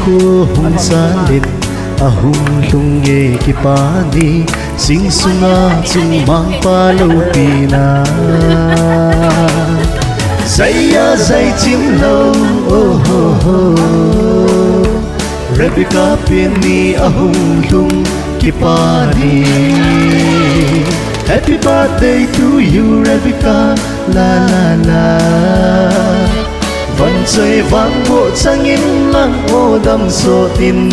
khu hung salin ahung lung ye kipani sing sunga chung mang pa lo pina zaya zay chim lo oh ho ho Rebecca pini ahung lung kipani Happy birthday to you Rebecca la la la Vẫn chơi vang bộ sang in lăng ô đâm sổ tin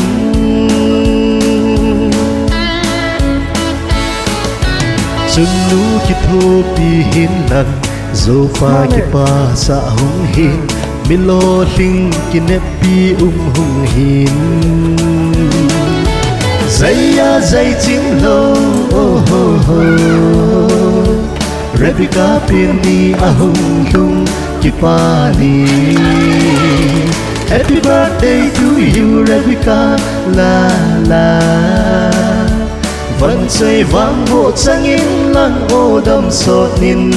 Chừng nụ kì thô bì hiến lăng Dô pha kì pa sa hung hiến Mi lô linh kì nếp bì hung hiến Dây ya dây chim lô oh ho ho Rebecca pini ahung lung kipani Happy birthday to you Rebecca la la Vẫn chơi vang bộ sang in lăng ô đâm sốt nín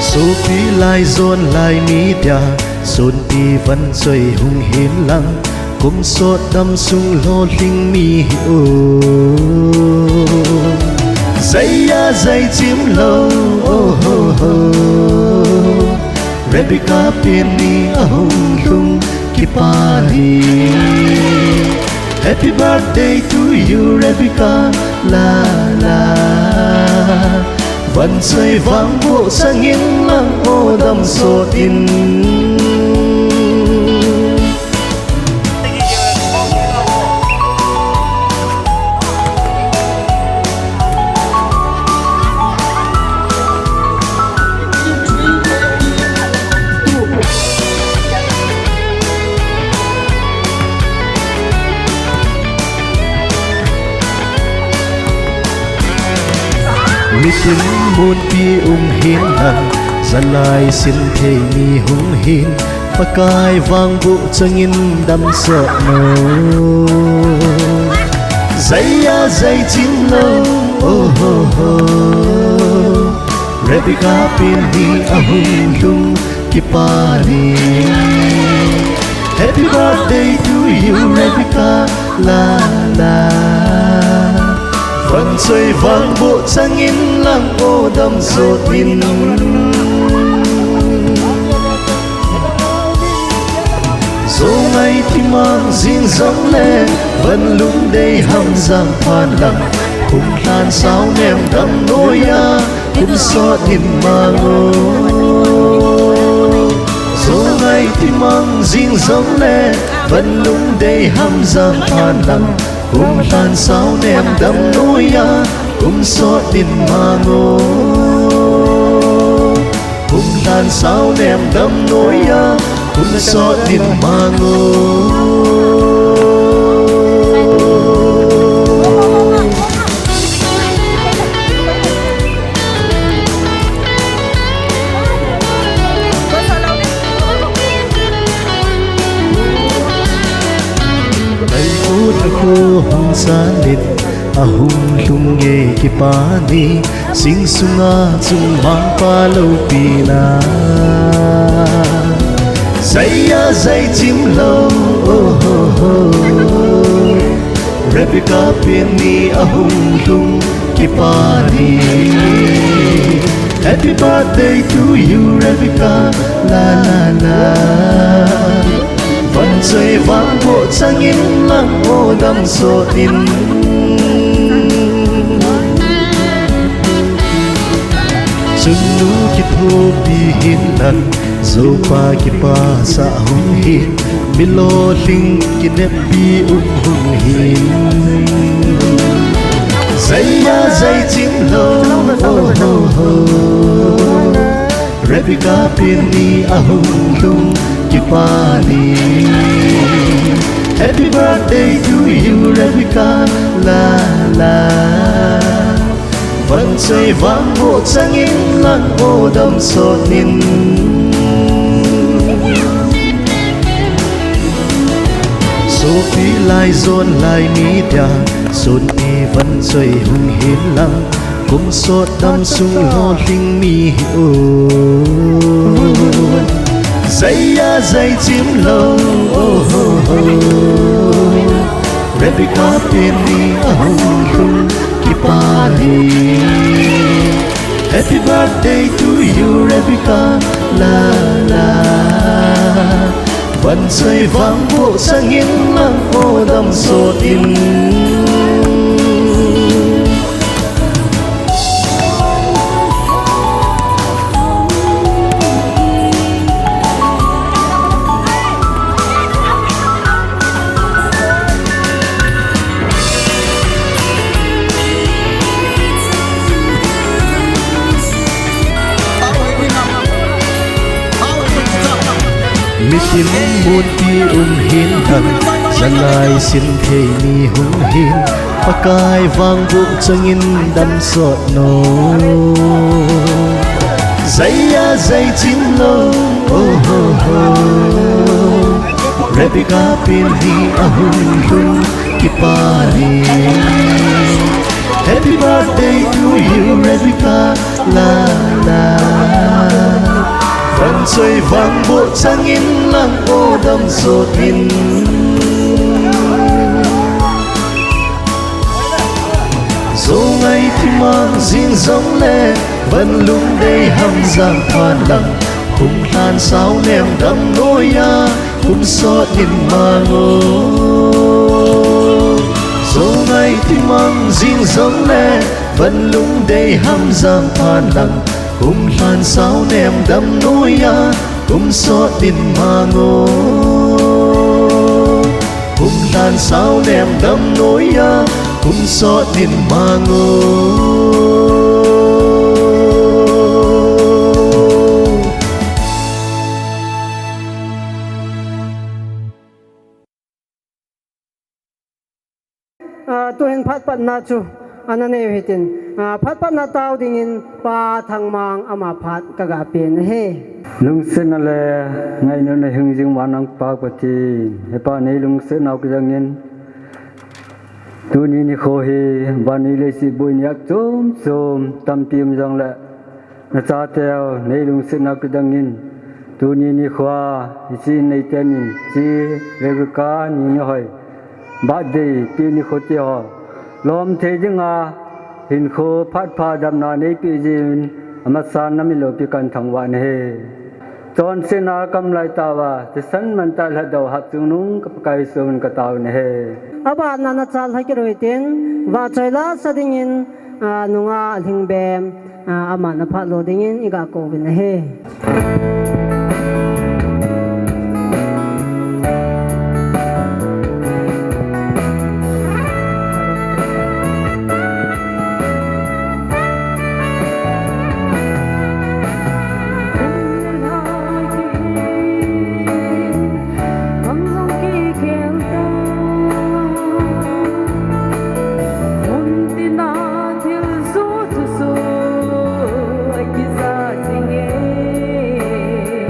Số phí lai dồn lai mi tia Sôn pi vẫn chơi hung hiến lăng Cũng sốt đâm sung lô linh mi ô Dây ya dây chim lâu oh ho ho Rebecca pini ahung lung kipani Happy birthday to you Rebecca la la Vẫn chơi vang bộ sang in lăng ô đâm sổ tin Mi tính muôn pi hiến lăng Gia lai xin thề mi hung hiến Và cai vang vụ cho nghìn đâm sợ nô Dây ya dây chim lâu oh ho ho Rebecca pini ahung lung kipani Happy birthday to you Rebecca la la Vẫn chơi vang bộ sang in lăng ô đâm sốt tin Dẫu ngày thì mang riêng giống lên Vẫn lúc đây hâm giang phan lặng Cùng than sao nèm đâm nỗi ya Cũng sốt tin mà ngô Dẫu ngày thì mang riêng giống lên Vẫn lúc đây hâm giang phan lặng Cùng than sao nèm đâm nỗi ya Cũng sốt tin mà ngô Cùng than sao nèm đâm nỗi ya Cũng sốt tin mà ngô Khu hung salin ahung lung ye kipani sing sunga chung mang pa lo pina Zay ya zay chim lo oh ho ho Rebecca pini ahung lung kipani Happy birthday to you Rebecca la la la Vẫn chơi vang bộ sang in lăng ô đâm sổ tin Chừng nụ kì thô bì hiến lăng Dô pa kì pa sa hung hiến Mi lô linh kì nếp bì hung hiến Dây ya dây chim lâu oh ho ho Rebecca pini ahung lung kipani Happy birthday to you Rebecca la la Vẫn chơi vang bộ sang in lăng ô đâm sốt nín Số phí lai dồn lai mi tia Sôn mi vẫn chơi hung hiến lăng Cũng sốt đâm sung lo linh mi ô dây ya dây chim lâu Rebecca Penny ahong hung kipali Happy birthday to you Rebecca la la Vẫn rơi vang bộ sang yên lặng ô đầm sột in mi tim muôn pi hin thần ra lại xin thề mi hung hin pakai vang vụ chân in đâm sọt nô dây ya dây chim lâu Rebecca Penny ahung hung kipali Happy birthday to you Rebecca la la Vẫn rơi vang bộ sang in lặng ô đâm sột in Dẫu ngày thì mang riêng giống lệ Vẫn lúc đây hâm giang thoàn lặng Cùng than sao nèm đâm nỗi ya Cùng sọt in mà ngô Dẫu ngày thì mang riêng giống lệ Vẫn lúc đây hâm giang thoàn lặng Cùng than sao nèm đâm nỗi ya Cùng sọt in mà ngô Cùng than sao nèm đâm nỗi ya Cùng sọt in mà ngô tôi hình phát bận na chu anh này hết tin phát bận na tao dingin pa thang mang ama phát kaga pen he lung sen ale ngai no ne hung jing manang pa pati he pa nei lung sen au ki jangin tu ni kho he ba ni le si boin yak chom chom tam tim jang la na cha teo nei lung sen au ki jangin tu ni khwa si nei tenin si re ka ni hoi ba de pi ni kho ti ho lom the jinga hin kho phat pha dam na nei pi jin ama san nami lo pi kan thang wa ne he chon sena kam lai ta wa te san man ta la do hap chung nung ka kai sun ka taw ne he aba na chal ha ki roi ten wa chaila sadingin nunga lingbem ama na phat lo dingin iga ko bin he Hãy subscribe cho kênh Ghiền Mì Gõ để không bỏ lỡ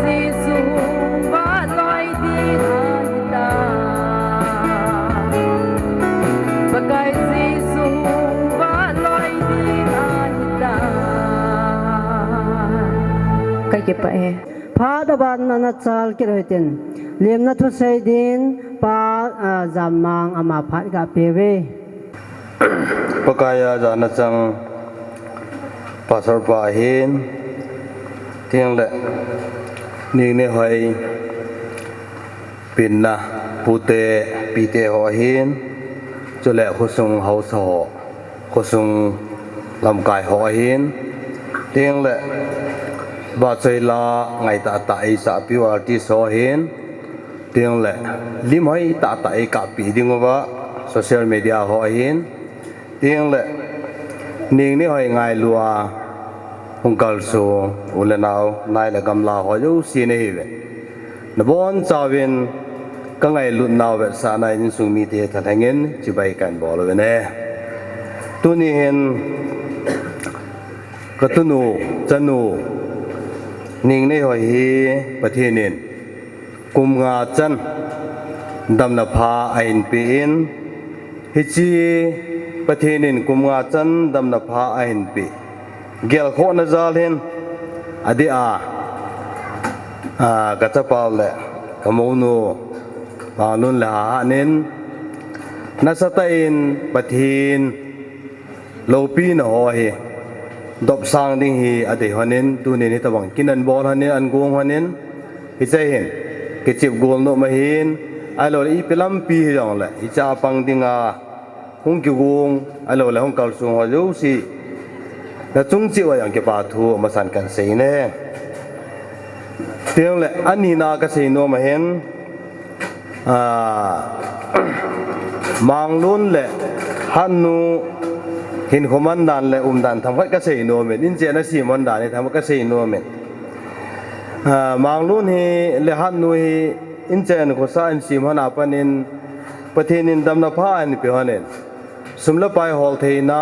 sisu ba loi di hita Bagai sisu ba loi di hita Kai ke pa e พาดบันนันจัลกิโรตินเลียมนัทุเซดินปาจามังอามาพัดกับเปเว Pakaya jana chang pasar pa hin tiang le ning ne hoi pin na pute pite ho hin cho le khosung hau so khosung lam kai ho hin tiang le ba chai la ngai ta ta ai sa pi wa ti so hin tiang le lim hoi ta ta ai ka pi ding wa social media ho hin tiếng lệ niềng ní hỏi ngài lùa hung cầu số ule nào nay là cầm la hỏi dấu xin này vậy nó bốn giáo viên các ngày luận nào vậy sáng nay những sung mi thế thật hành nhân chỉ bay cảnh bỏ rồi nè tu ni hiền cái tu nụ chân nụ niềng ní hỏi hi bát thiên niên cùng ngà chân đầm nạp ha ảnh pin hi chiประเทศนินกุมงาจันดำนับพาไอหินปีเกลโคนาจาลเห็นอดีกัจจปาลเล่ขโมนูบางนุนละหานินนัสตัยนประเทศโลปีนหอยดบสร้างดิ่งฮีอดีหันินตัวนี้นี่ตะวังกินอันบอลหันินอันกวงหันินฮิใจเห็นกิจิบกวงโนมาเห็นไอโลอีเปลัมปีอย่างแหละฮิจาปังดิ่งhung kiu gung alo la hung kal sung ho jo si na chung chi wa yang ke pa thu ma san kan sei ne tiang le ani na ka sei no ma hen mang lun le han nu hin khoman dan le dan tham ka sei no men in je na si mon dan ni tham ka sei no men mang lun hi le han nu hi in je na ko sa in si mon apanin pathin dam na pha an pe hanen sumla pai hol theina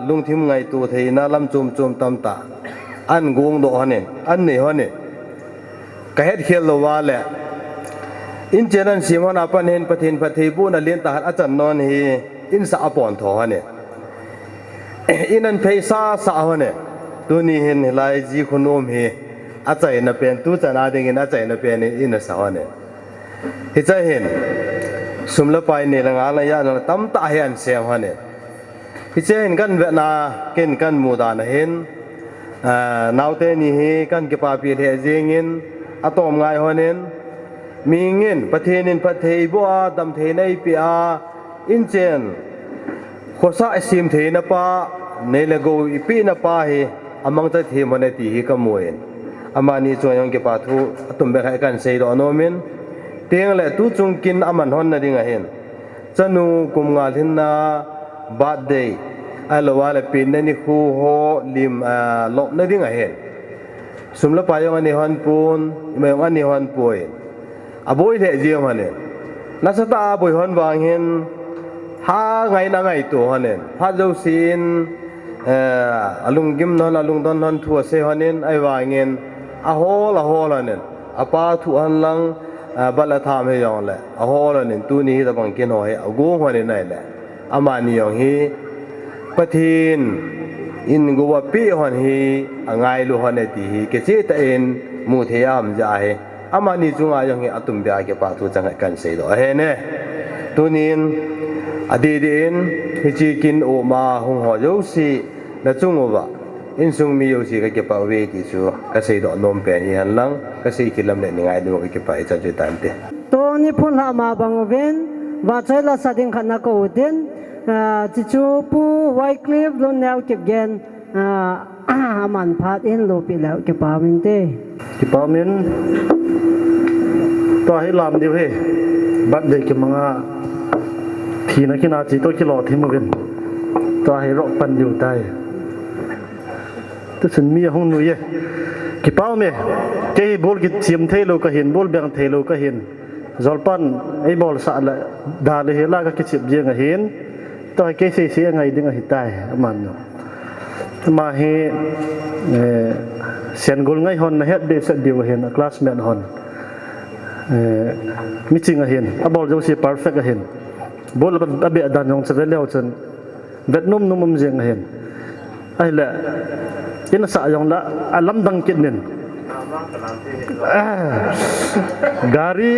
lungthim ngai tu theina lam chum chum tam ta an gong do hanen an nei hanen ka het khel lo wa le in chenan simon apan hen pathin pathei bu na len ta achan non hi in sa apon tho hanen in an phei sa hanen tu ni hen lai ji khunom hi achai na pen tu chana ding in achai na pen in sa hanen hi chai hen sumla pai ne la nga la ya no tam ta hian sem hanen hi chen kan ve na ken kan mu da na hen naute ni he kan ke pa pi the jengin atom ngai honen mingin pathenin pathei bo a dam the nei pi a in chen khosa sim the na pa ne le go ipi na pa he amang ta the mane ti hi ka moen amani choyong ke pa thu atum be khai kan sei do no min tiếng lệ tu chung kin aman hon na dinga hen chanu kum ngal hin na birthday alowa le pin na ni khu ho lim lop na dinga hen sumla payong ani hon pun mayong ani hon poi aboi le jiam hanen nasata boi hon wang hen ha ngai na ngai to hanen ha jo sin alung gim non alung don hon thua se hanen ai wangin a hol hanen apa thu han lang bala tham he yong le a hol nin tu ni ta bang ken ho he agu ho ni nai le amani yong hi pathin in go wa pi hon hi angai lu hon ti hi ke che ta en mu the yam ja he amani chunga yong hi atum bia ke pa thu chang kan sei do he ne tu nin adi din hi chi kin o ma hung ho yo si na chung o ba in sung mi yo si ke pa we ti chu ka sei do nom pen hi han lang ka sei kilam le ni ngai do ke pa cha che tan te to ni phun ha ma bang ven wa chai la sa ding khan na ko den chi chu pu wai clip lo naw kep gen man phat in lo pi la ke pa min te ki pa min to hi lam diu he bat de ke manga thi na ki na chi to ki lo thi mo gen to hi ro pan diu tai tu sun mi hong nu ye ki pa me ke bol ki chim the lo ka hin bol bang the lo ka hin zolpan ei bol sa la da le he la ka ki chip je nga hin to ke se se ngai ding a hi tai man no มาเฮเสียนกลง่ายฮอนนะเฮ็ดเดสเดียวเห็นคลาสเมทฮอนมิจริงเห็นบอลจะสิ perfect เห็นบอลเป็นอเบดันยองเสร็จแล้วจนเวทนุ่มเสียงเห็นไอ้แหละยินสะยองละลำดังกินนินgari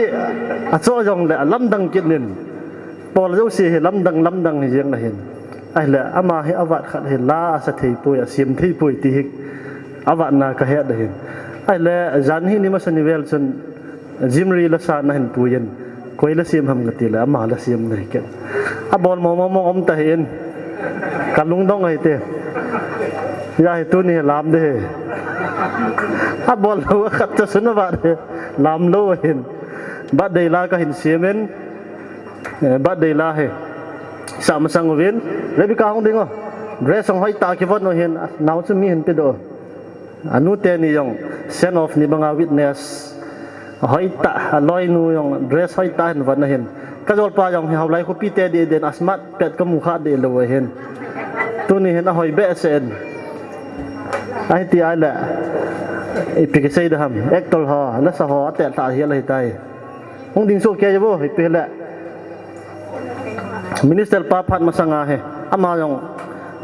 aso jong le lam dang kit nin pol jo si he lam dang jeng la hin ai le ama he awat khat he la sa thei pui asim thei pui ti hik awat na ka he da hin ai le jan hi ni ma sani vel chen jimri la sa na hin puyen koi la sim ham ngati la ama la sim nei ken a bol mo om ta hin kalung dong ai te ya he tu ni lam deถ้าบอลเราขัดจะสนุกแบบลำโลเห็นบัดเดลาก็เห็นเสียเมนบัดเดลาเห็นสามสังเวียนเรบิกาของดิ้งอ่ะเดรสของหอยตาคิดว่าโนเห็นน่าจะมีเห็นไปดูอนุเตนิยองเซนอฟนี่บังอาวิทเนสหอยตาลอยนูยองเดรสหอยตาเห็นวันนั้นเห็นก็จะปลายองเฮาไลคุปีเตดีเดนอัสมัดเป็ดก็มุขเดลเลยเห็นตัวนี้เห็นหอยเบสเซนไอ้ที่ไอ้แหละไอ้ปีกเสียดham ektor ha la sa ho te ta hi la hi tai hong ding so ke bo hi pe la minister pa phat ma sanga he ama yong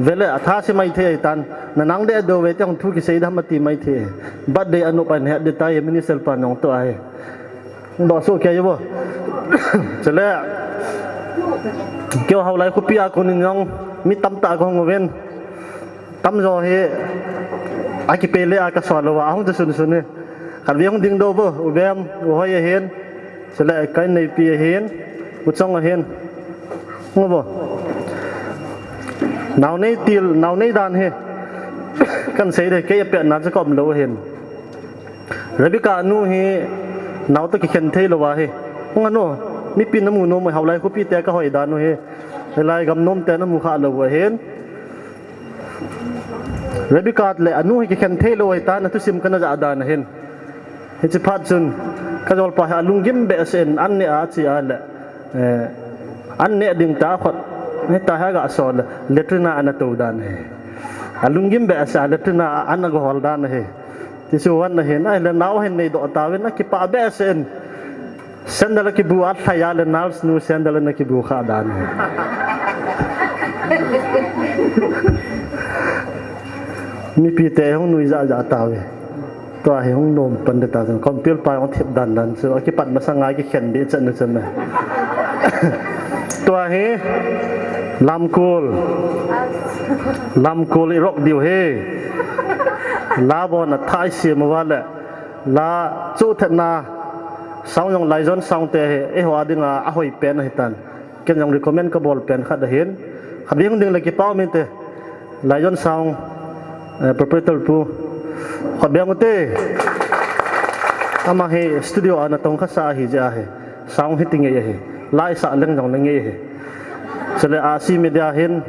vele atha se mai the tan na nang de do we tong thu ki sei dham ti mai the bad de anu pan he de tai minister pa nong to ai do so ke bo chale kyo hau lai khu pi a ko ni ngong mi tam ta ko ngoven tam zo he aki pele aka swalo wa hong sun ne kan vi hong ding do bo ubem hoi hen sele kai nei pi hen uchong hen ngobo naw nei til naw nei dan he kan sei de ke pe na jakom lo hen rabika nu he naw to ki khen thei lo wa he hong ano mi pin namu no mai haulai ko pi te ka hoi dan no he lai gam nom te na mu kha lo wa hen Rebika le anu hi khen thelo ai ta na tu sim kana ja dan hen he chi phat chun ka jol pa ha lungim be sen an ne a chi a le an ne ding ta khot he ta ha ga sol letrina ana to dan he alungim be sa letrina ana go hol dan he ti su wan he na le naw hen nei do ta wen na ki pa be sen sendal ki bu at ya le nals nu sendal na ki bu kha dan heมีปีเตะห้องนุยจะตาวตัวให้ห้องนมปันเดตาจังคอมพิวไปห้องเทียบดันนั้นซึ่งคิดปัดมาสังไงกี่เขียนดีจังนึกจังนะตัวให้ลำคูลอีรอกเดียวเฮลาบอลท้ายเสียมาว่าแหละลาจูเทนาสาวยังไลจอนสาวเตะเอหัวดึงอ่ะหอยเป็นให้ตันเกันยังรีคอมเมนต์กับบอลเป็นขัดเห็นขัดยังดึงเลยกี่เป้ามินเตะไลจอนสาวproprietor pu khabyang te ama he studio ana tong kha sa hi ja he sound hitting ye he lai sa leng jong leng ye he sele asi media hen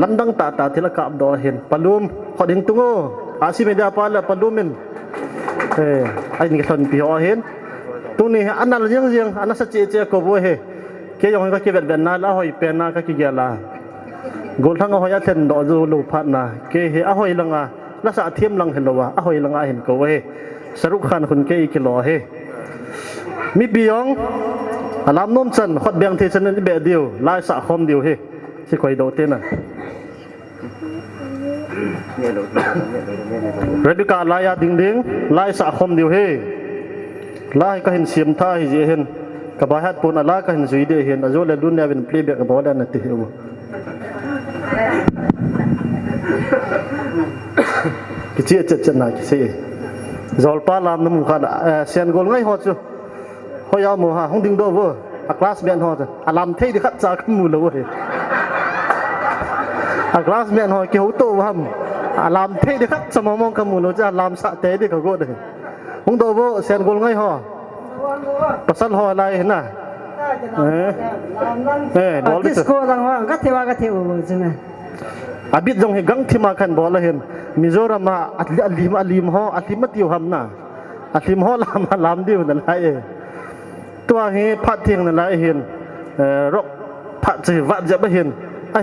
landang ta thila kap do hen palum khoding tungo asi media pa la palumin ai ni thon pi ho hen tu ni anal jeng ana sa che ko bo he ke yong ka ke bet ben na la hoi pen na ka ki ya la gol thang ahoy a then do zo lo phat na ke he ahoy langa la sa thiam lang hen lo wa ahoy langa hen ko we saruk khan khun ke ki lo he mi biong alam nom chan khot beng the chan ni be diu lai sa khom diu he si khoi do te na rebika la ya ding lai sa khom diu he lai ka hin sim tha hi je hen ka ba hat pon ala ka hin zui de hen azo le dun ya ben play back ba da na ti he ki chia chat na ki se zol pa lam nam kha sen gol ngai ho chu hoya mo ha hong ding do bo a class ben ho alam thei di khat cha kham mu lo he a class ben ho ki ho to ham alam thei di khat sa mong kham mu lo cha alam sa te di ka go de hong do bo sen gol ngai ho pasal ho lai na bol disco lang wa ka thewa chune abit jong he gang thima khan bol hen mizoram ma alim ho atimatiu hamna atim ho lam diu na laiตัวเฮพัดเทียงนั่นแหละเห็นรกพัดจะวัดจะไม่เห็น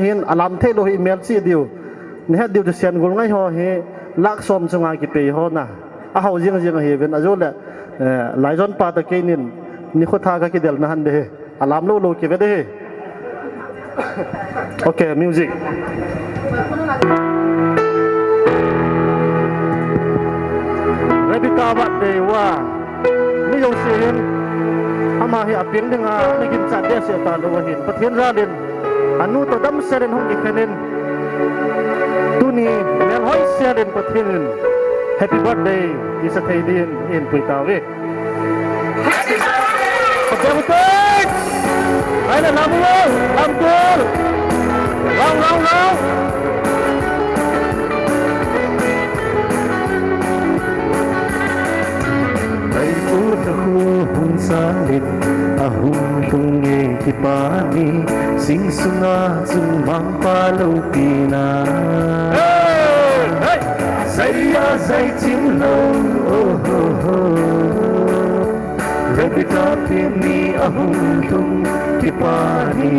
เห็นอารามเทโลหิเมลซีเดียว เนี่ยเดี๋ยวจะเสียนกูง่ายฮอเฮลักซอมสงากิเปย์ฮอนะเอาเจียงเฮเป็นอาจุเลยหลายจนปาตะเกนินนี่คนทากกิเดลนะฮันเดอารามโลโลกิเวเดโอเคมิวสิกเรบิกาบัดเดว่านี่ยงเสียนอามาเฮียเพียงดึงอาในกินจัดเดียเสียตาลวหินประเทศราเดนอนุตดัมเซเรนห้องอีกคนนึงตุนีเมลฮอยเซเรนประเทศนึง Happy birthday ที่สเตเดียนอินปุยตาเวขอบคุณมากไปเลยลำเลยลำตัวลำไปพูดตะคูหุ่นสาลิดอาหุ่นตุงเงที่ปานีสิงสุนาจุงมังปาลูปีนา Saya zai chim lo oh oh oh Rebecca pini ahum tum kipani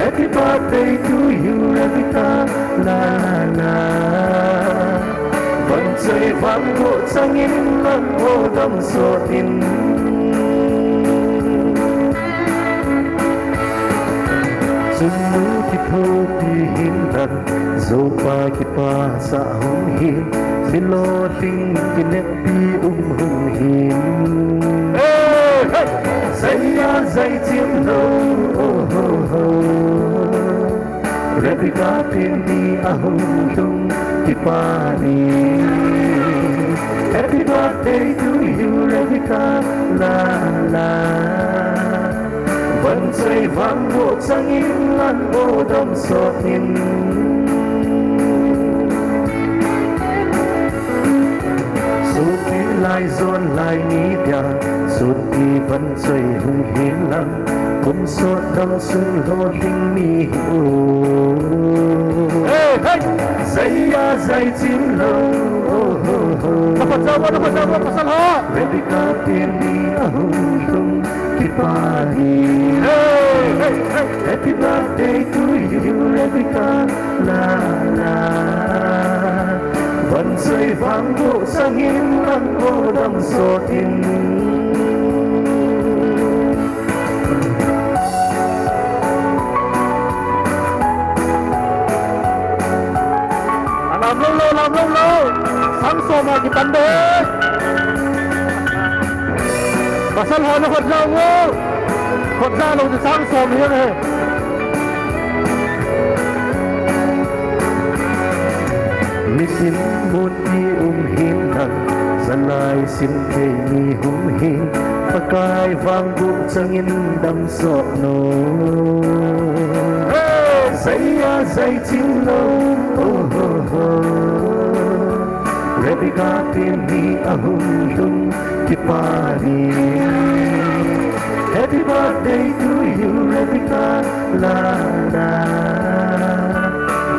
Happy birthday to you Rebecca la la Vẫn chơi vang hộ sang in lăng ô đâm sổ tin Dung nu ki thô pi hin dan Zo pa ki pa sa hung hin Bilo ting ki nek pi hung hin Saya zai chim lo oh oh oh Rebecca pini ahum tum ki pa ni Happy birthday to you Rebecca la la Vẫn xây vang bộ sang in lan ô đâm sọt in Suốt đi lại dồn lại ní bia Suốt đi vẫn xây hung hiến lắm Cũng sọt đâm sưng lô tinh mi ô Dây ya dây chim lâu Dapat jawab pasal ha Rebecca pini ahum tum kipani Happy birthday to you Rebecca la la Vẫn rơi vang bộ sang in lăng ô đâm sổ tin làm lâu sáng sớm mà cái tấn đế và sân hồi nó hột ra lâu từ sáng sớm như này mi xin một đi hiên thằng dân lại xin kê mi hiên và cài vang bụng sang in đâm sọt nô dây chim lâu oh oh oh Rebecca pini ahum tum kipani Happy birthday to you Rebecca la la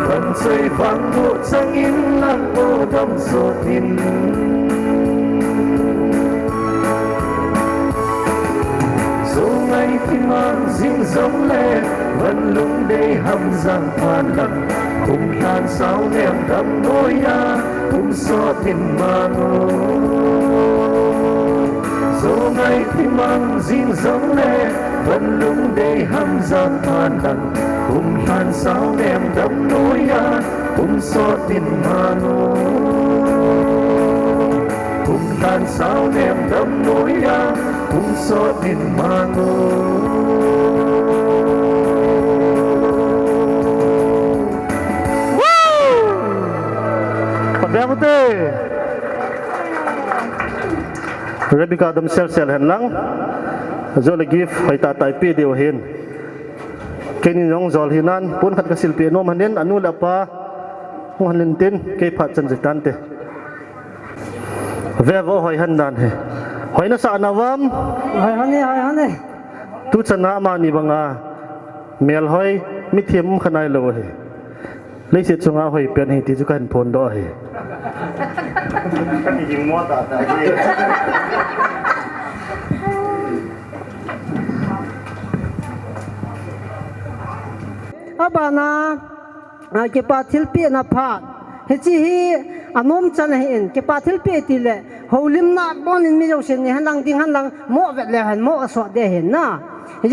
Vẫn xây vang bộ sang in lăng ô đâm sổ tin Dù ngày thì mang riêng giống lệ Vẫn lúc đây hầm giang phan lặng Cùng than sao ném đâm nỗi ya Cùng so tin mà ngô Dù ngày thì mang riêng giống lệ Vẫn lúc đây hầm giang phan lặng Cùng than sao ném đâm nỗi ya Cùng so tin mà ngô Cùng than sao ném đâm nỗi ya Cùng so tin mà ngô Bermute Rebecca dam sel hen lang zol gif haita tai pi deu hin kenin yong zol hinan pun khat ka silpi no manen anu la pa nghalin tin ke phat chan jitan te ve vo hoi han dan he hoi na sa nawam hai hane tu chana ma ni banga mel hoi mi thim khanai lo he lấy sự chung áo hơi bên hình thì chúng cần phồn đó hè. Cái gì mua ta đây. Abana ke pa thil pi na phat he chi hi anom chan hi en ke pa thil pi ti le holim na bon in mi jo sen ni han lang ding han lang mo vet le han mo so de hen na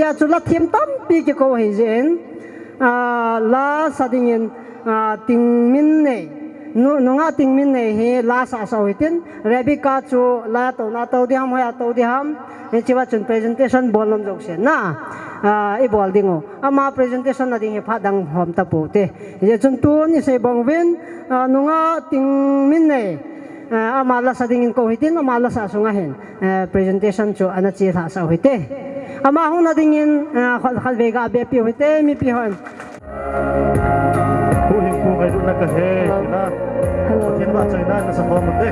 ya chu la thim tam pi ke ko hi zen la sa ding in ting min nei nu nga ting min nei he la sa so hitin rebika chu la to na to di ham hoya to di ham he chiwa chun presentation bolom jok sen na e bol dingo ama presentation na ding he phadang hom ta pu te je chun tu ni se bong wen nu nga ting min nei ama la sa ding in ko hitin ama la sa sunga hen presentation chu ana chi tha sa hoite ama hu na ding in khal vega be pi hoite mi pi hon hu hing pu kai du na ka he na thiên ba trời na sa ko mo te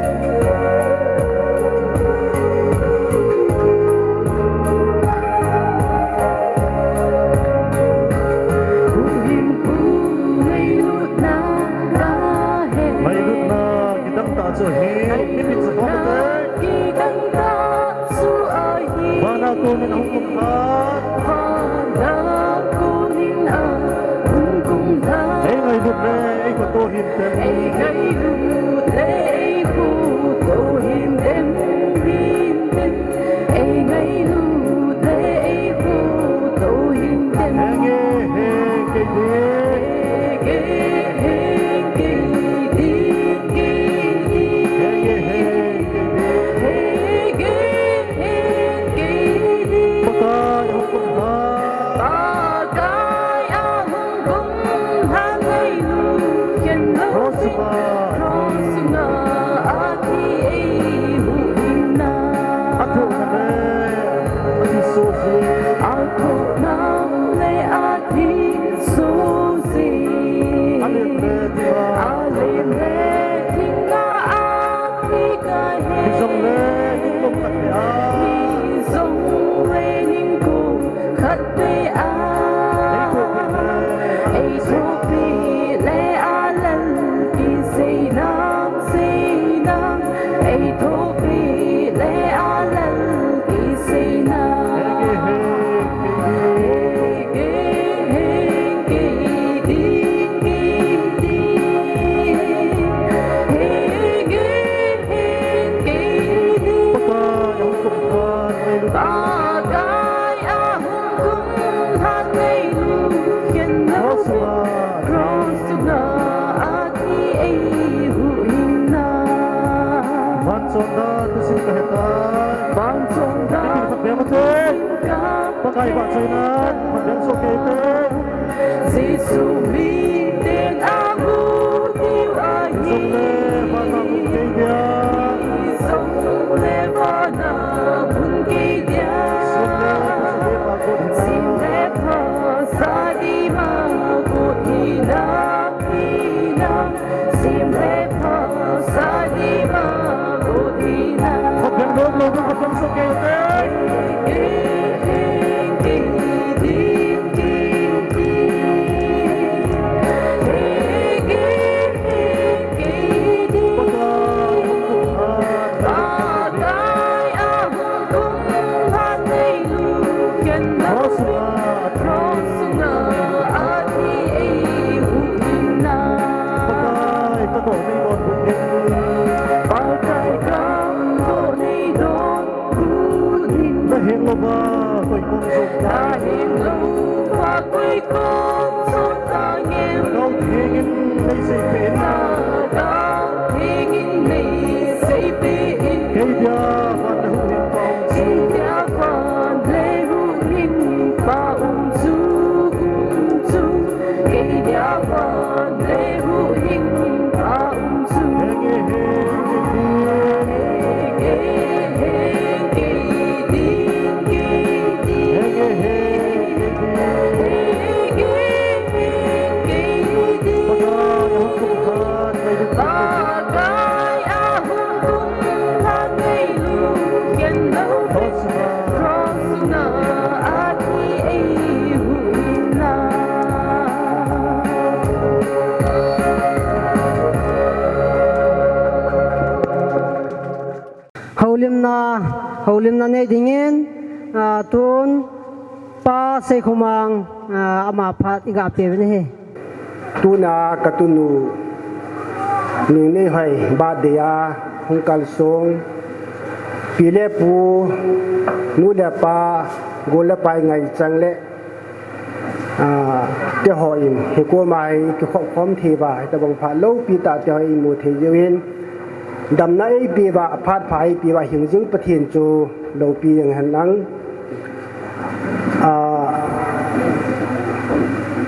mai lut na kidam ta cho he mi pi sa ko mo te bana ko min hong kum na hey mai lut re ai ko to him te pakai ba chơi na magdan so kay te Giêsu mi tên aku yêu ai sông le ba na mun kay dia sông le ba na mun kay dia sim le pa sa di ma ko ina sim le pa sa di ma ko ina magdan lo magdan so kay te Holim na nei dingin tun pa se khumang ama phat iga pe ne he tu na katunu ning nei hai ba deya hongkal song pile pu nu le pa gola pai ngai changle te hoin he ko mai ki khom thi ba ta bang pha lo pi ta te hoi mu the jewin dam na ei pi ba phat phai pi ba hing jing pathin chu lo pi yang han nang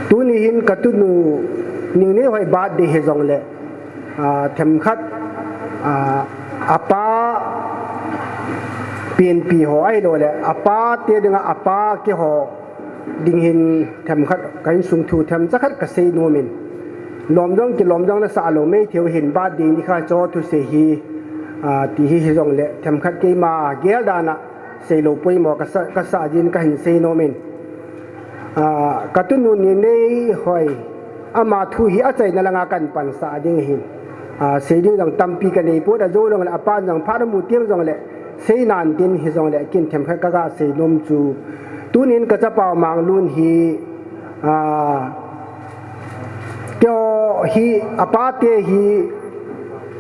tu ni hin katunu ning nei hoi ba de he jong le them khat apa pen pi ho ai lo le apa te dinga apa ke ho ding hin them khat kain sung thu them zakhat ka sei no min lom dong ki lom dong na sa lo me theu hin ba ding ni kha cho thu se hi ti hi jong le them khat ke ma gel da na sei lo poi mo ka sa jin ka hin sei no min katunu ni nei hoi ama thu hi a chai na langa kan pan sa ding hin sei ding dang tampi ka nei po da zo long apa dang pha mu tiang jong le sei nan din hi jong le kin them khat ka sei nom chu tunin ka cha pa mang lun hi kyo hi apate hi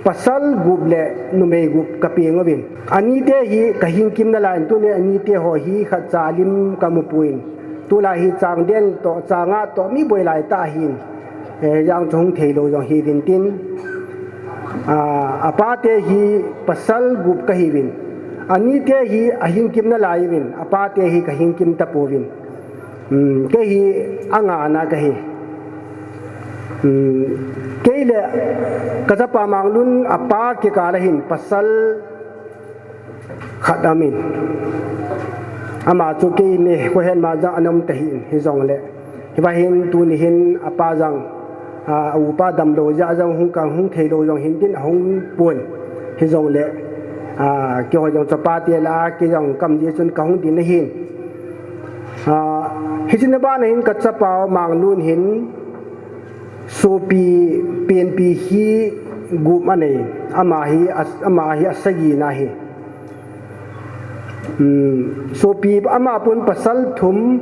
pasal gup le nume gup ka peng win ani te hi ka hing kim na lain tu ne ani te ho hi kha chalim ka mu puin tu la hi chang den to changa to mi boi lai ta hin yang chung thei lo jong hi din tin apate hi pasal gup ka hi win ani te hi ahing kim na lai win apa te hi ka hing kim ta po win ke hi anga na ka hi ke le ka za pa mang lun apa ke ka la hin pasal khadamin ama chu ke me ko hen ma za anam ta hin hi jong le hi ba hin tu ni hin apa jang upa dam lo ja jang hung kang hung thei lo jong hin tin hung pon hi jong le kêu họ dòng chapa tiền là cái dòng cầm gì chun công tin hin hin ba này hin cắt chapa mang luôn hin sopi pnp hi group này ama hi asagi na hi sopi ama pun pasal thum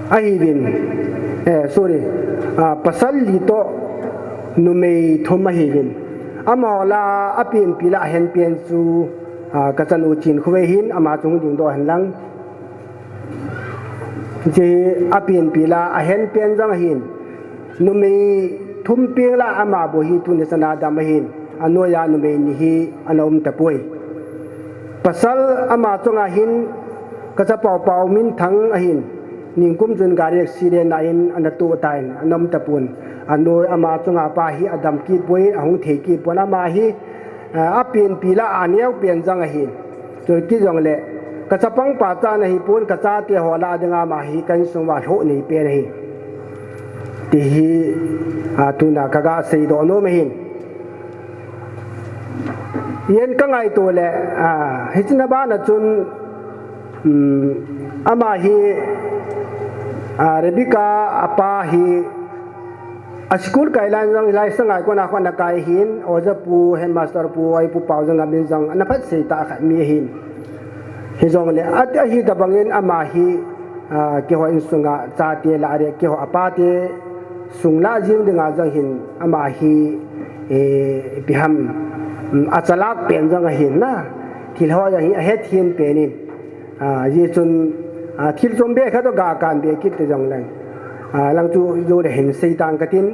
ahibin sorry pasal lito numei thum ahibin amala apin pila hen pian chu ka chanu chin khwe hin ama chung ding do han lang je apin pila a hen pian jang hin numi thum ping la ama bo hi tu ne sana dam hin anoya numi ni hi anom tapoi pasal ama chunga hin ka cha pau pau min thang a hin ningkum jun gari accident na in anatu tain anom tapun anoi ama chunga pa hi adam ki boi ahung the ki pona ma hi apin pila aniau pian jang a hin choi ki jong le ka chapang pa cha na hi pun ka cha te hola denga ma hi kan sungwa tho nei pe hi ti hi atuna kaga sei do no me hin yen ka ngai to le hicina ba na chun ama hi Rebecca apa hi school kailan jang ilai sangai ko na kwan na kai hin oja pu headmaster pu ai pu pau jang amin jang na phat sei ta kha mi hin hi jong le at hi da bangin ama hi ke ho in sunga cha te la re ke ho apa te sungla jing dinga jang hin ama hi biham achalak pen jang hin na thil ho ya hi het hin penin ye chun thil zombe kha to ga kan be kit te jong lang lang chu yo de hin sei tang ka tin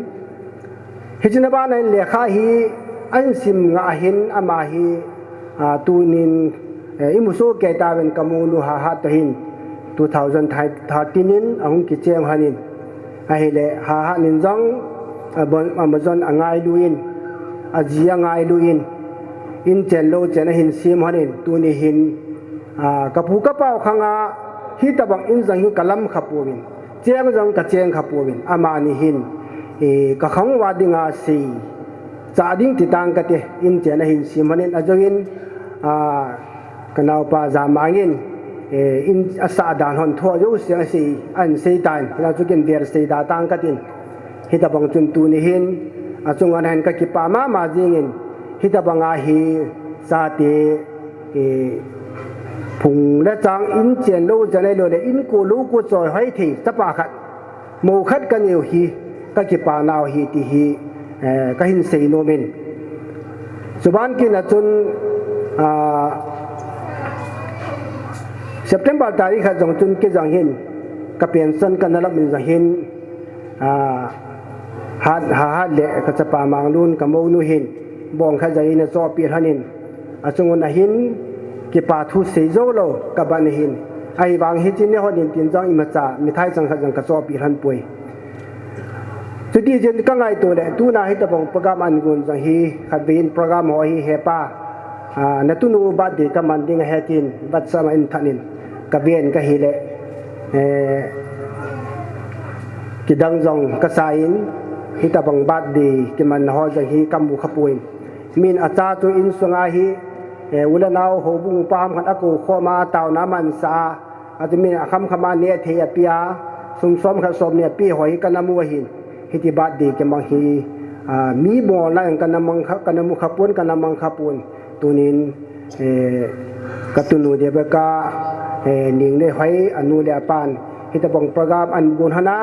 hijina ba nai le kha hi an sim nga hin ama hi tu nin imuso ke ta wen kamu nu ha to hin 2013 nin ahung ki chem hanin a hi le ha nin jong bon amazon angai luin azia ngai luin in chen lo chen hin sim hanin tu ni hin kapu ka pau khanga hi tabang in jang hi kalam khapowin cheng jang ka cheng khapowin ama ni hin ka khang wa dinga si cha ding ti tang ka te in chen hin sim hanin ajogin kanau pa zamangin in asa dan hon tho yo siang si an sei tan la chukin der sei da tang ka tin hi tabang chun tu ni hin achungan han ka ki pa ma jingin hi tabanga hi sa te phùng lẽ trang in tiền lâu cho nên rồi in cô lú cô rồi hay thì tất cả khát มูขัดกันเอวฮีก็กิปานาวฮีตีฮีก็หินเซโนเมนสุบานกินจนSeptember ตาริขจงจุนกิจังหินก็เปลี่ยนสันกันนั่นละมินจังหินฮัดเละก็จะปามังลุนกับโมนุหินบองขจายนจอปีหันินจงวนหินกิปาทุเซโซโลกับบันหินไอ้บางหินเนี่ยหันินตินจังอิมจ่ามิท้ายจังขจังกจอปีหันป่วยสุดที่จะก็ไงตัวเนี่ยตัวน่าให้ตะบงโปรแกรมอันกุนจังฮีขัดบินโปรแกรมหัวฮีเฮป้านัตุนูบัดดีกับมันดิ้งเฮตินบัดสมัยอินทันินกับเวียนกับฮีเล่กิดังจงกษาอินฮิตาบังบัดดีกิมันหอจังฮีกัมบุขปุยมินอาจารย์ตัวอินสงาฮีอุลนาวโหบุงปามขันอกูข้อมาเต่าน้ำมันสาอาจจะมีคำมาเนี่ยเทียปียสุ่มซ้อมขัดสมเนี่ยปีหอยกันน้ำมัวหินฮิติบัดดีกิมังฮีมีบ่อนั่งกันน้ำมังกันน้ำมุขปุนกันน้ำมังขปุนตัวนี้กัตุนูเดียบกานิ่งได้หอยอนุเลียปานฮิตาบังโปรแกรมอันกุนหนา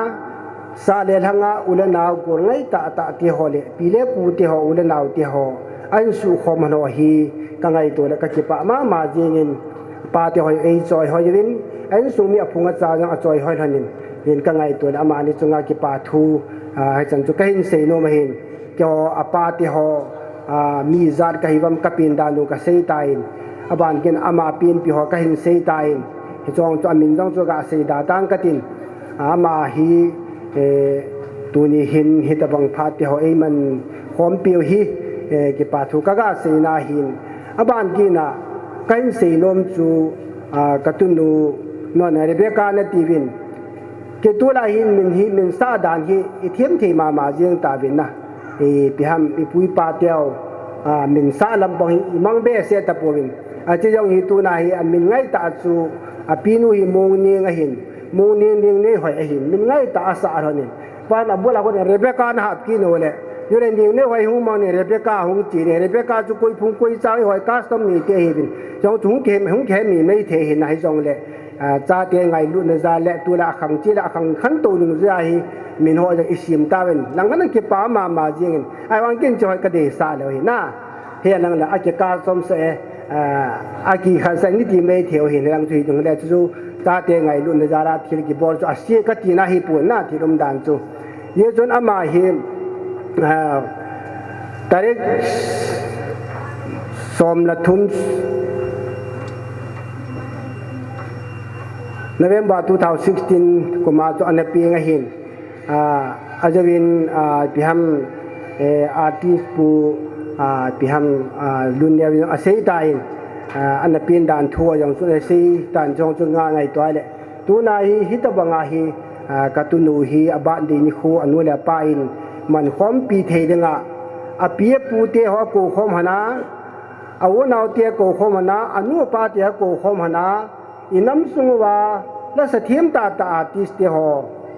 ซาเลทังอุลนาวกุนไงตาที่หอเลปีเลปูที่หออุลนาวที่หออันสุขมันหฮีกังไงตัวแล้วก็จิปะมาเจงินปาที่หอยเอจอยหอยวินอันสุมีอภุงจาจังจอยหอยทันินเห็นกังไงตัวแล้วมานี่จงอากิปาทูให้จันจุกหินเซโนมาเห็นเกี่ยวอปาที่หอมีซาดกะฮิวัมกะปินดานุกะเซตายอบานกินอามาปินปิหอกะหินเซตายจงจอมินจงจกะเซดาตังกะตินอามาฮีตัวนี้หินฮิตบังพาที่หอเอมันหอมเปียวฮีกิปาทุกะกะเซนาหินอบานกินะกันเซนมจูกะตุนูนอนเรเบกาเนติวินเกตุลาหินมินซาดานฮีอิเทียมเทมาเจียงตาวินนะพิหามปุยปาเตียวมินซาลัมปองมังเบเสตะปวินอาจจะยังฮิตูนาฮิมินไงตาจูปีนูฮิมงเนียงหินมงเนียงเนี่ยหอยหินมินไงตาอาสาหนิปานอับบุลาคนเรเบกานะฮับกินโอเลยูเรนเนียงเนี่ยหอยหูมังเนี่ยเรเบกาหงจีเนี่ยเรเบกาจุกุยพุงกุยจ้าหอยกาสตอมนี่เตหินจงถุงเข็มหงเข็มมีไม่เทหินนะให้จงเลจ้าเตียงไงลุนซาเลตัวละขังจีละขังขันตัวนึงจะให้มินหัวจะอิสิมตาเวนหลังนั้นเก็บป้ามาจริงไอ้วันกินจะให้กระเดซาเลยนะเฮียนั่งละอาจจะการสมเสอากีขันสังนิติไม่เที่ยวเห็นหลังจุยตรงนี้จู่จ้าเตียงไงลุนซาราที่กิบอลจู่อาศัยกัตีน่าฮิปุ่นน่าที่ลมดันจู่เยอะจนอามาเห็นแต่เด็กสมละทุ่มNovember 2016 kuma to anapi nga hin ajawin piham artist pu piham lunya wi asei tain anapin dan thua yang su sei tan jong chu nga ngai toile tu na hi hitabanga hi katunu hi aba de ni khu anu la pa in man khom pi theidenga apie pu te ho ko khom hana awunaw te ko khom hana anu pa te ko khom hana inam sungwa la sathiam ta artist te ho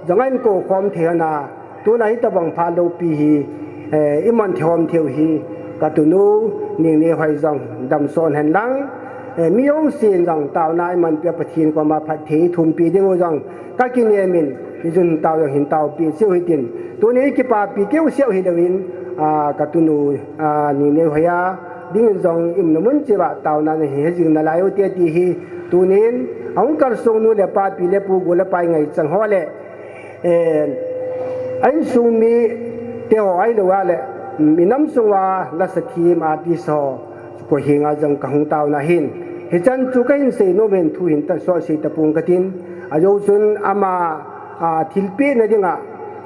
jangain ko khom theana tu nai ta bang pha lo pi hi iman thom theu hi katunu ning ne hoi jang dam son han lang mi ong sin jang taw na man pe pathin ko ma phat the thum pi ding o jang ka ki ne min jun taw hin taw pi siu hi tin tu ne ki pa pi keu siu hi dawin katunu ning ne hoya ding jong im na mun che ba taw na ne he jing na la yo te ti hi tu nin ang kar song nu le pa pi le pu go le pai ngai chang ho le anh sung mi te ho ai lo wa le minam suwa la sathim artist ho ko hinga jang ka hung taw na hin he chan chu ka hin se no ben thu hin ta so se ta pung ka tin a jo sun ama thilpi na dinga